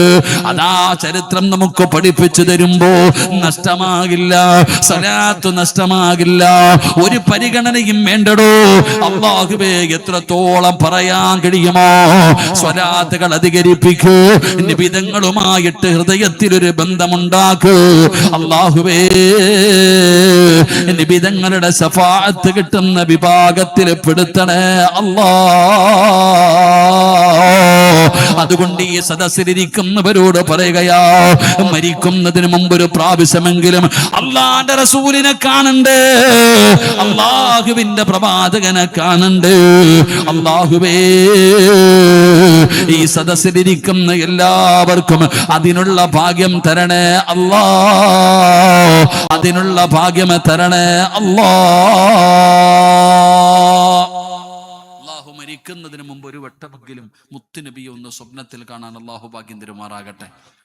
അതാ ചരിത്രം നമുക്ക് പഠിപ്പിച്ചു തരുമ്പോ നഷ്ടമാകില്ല, സ്വലാത്ത് നഷ്ടമാകില്ല, ഒരു പരിഗണനയും വേണ്ടടോ. അല്ലാഹുവേ, എത്രത്തോളം പറയാൻ കഴിയുമോ സ്വലാത്തുകൾ അധികരിപ്പിക്കൂ. നിബിതങ്ങളുമായിട്ട് ഹൃദയത്തിലൊരു ബന്ധമുണ്ടാക്കൂ. അല്ലാഹുവേ, നിബിതങ്ങളുടെ ശഫാഅത്ത് കിട്ടുന്ന വിഭാഗത്തിൽ പെടുത്തണേ അല്ലാ. അതുകൊണ്ട് ഈ സദസ്സിലിരിക്കുന്നവരോട് പറയുകയാ, മരിക്കുന്നതിന് മുമ്പ് ഒരു പ്രാവശ്യമെങ്കിലും അല്ലാഹുവിന്റെ റസൂലിനെ കാണണ്ടേ, അല്ലാഹുവിന്റെ പ്രവാചകനെ കാണണ്ടേ. അല്ലാഹുവേ, ഈ സദസ്സിലിരിക്കുന്ന എല്ലാവർക്കും അതിനുള്ള ഭാഗ്യം തരണേ അല്ലാ, അതിനുള്ള ഭാഗ്യം തരണേ അല്ലാ. മരിക്കുന്നതിന് മുമ്പ് ഒരു വട്ടമെങ്കിലും മുത്തുനബിയെ ഒന്ന് സ്വപ്നത്തിൽ കാണാൻ അല്ലാഹു ഭാഗ്യം തരുമാറാകട്ടെ.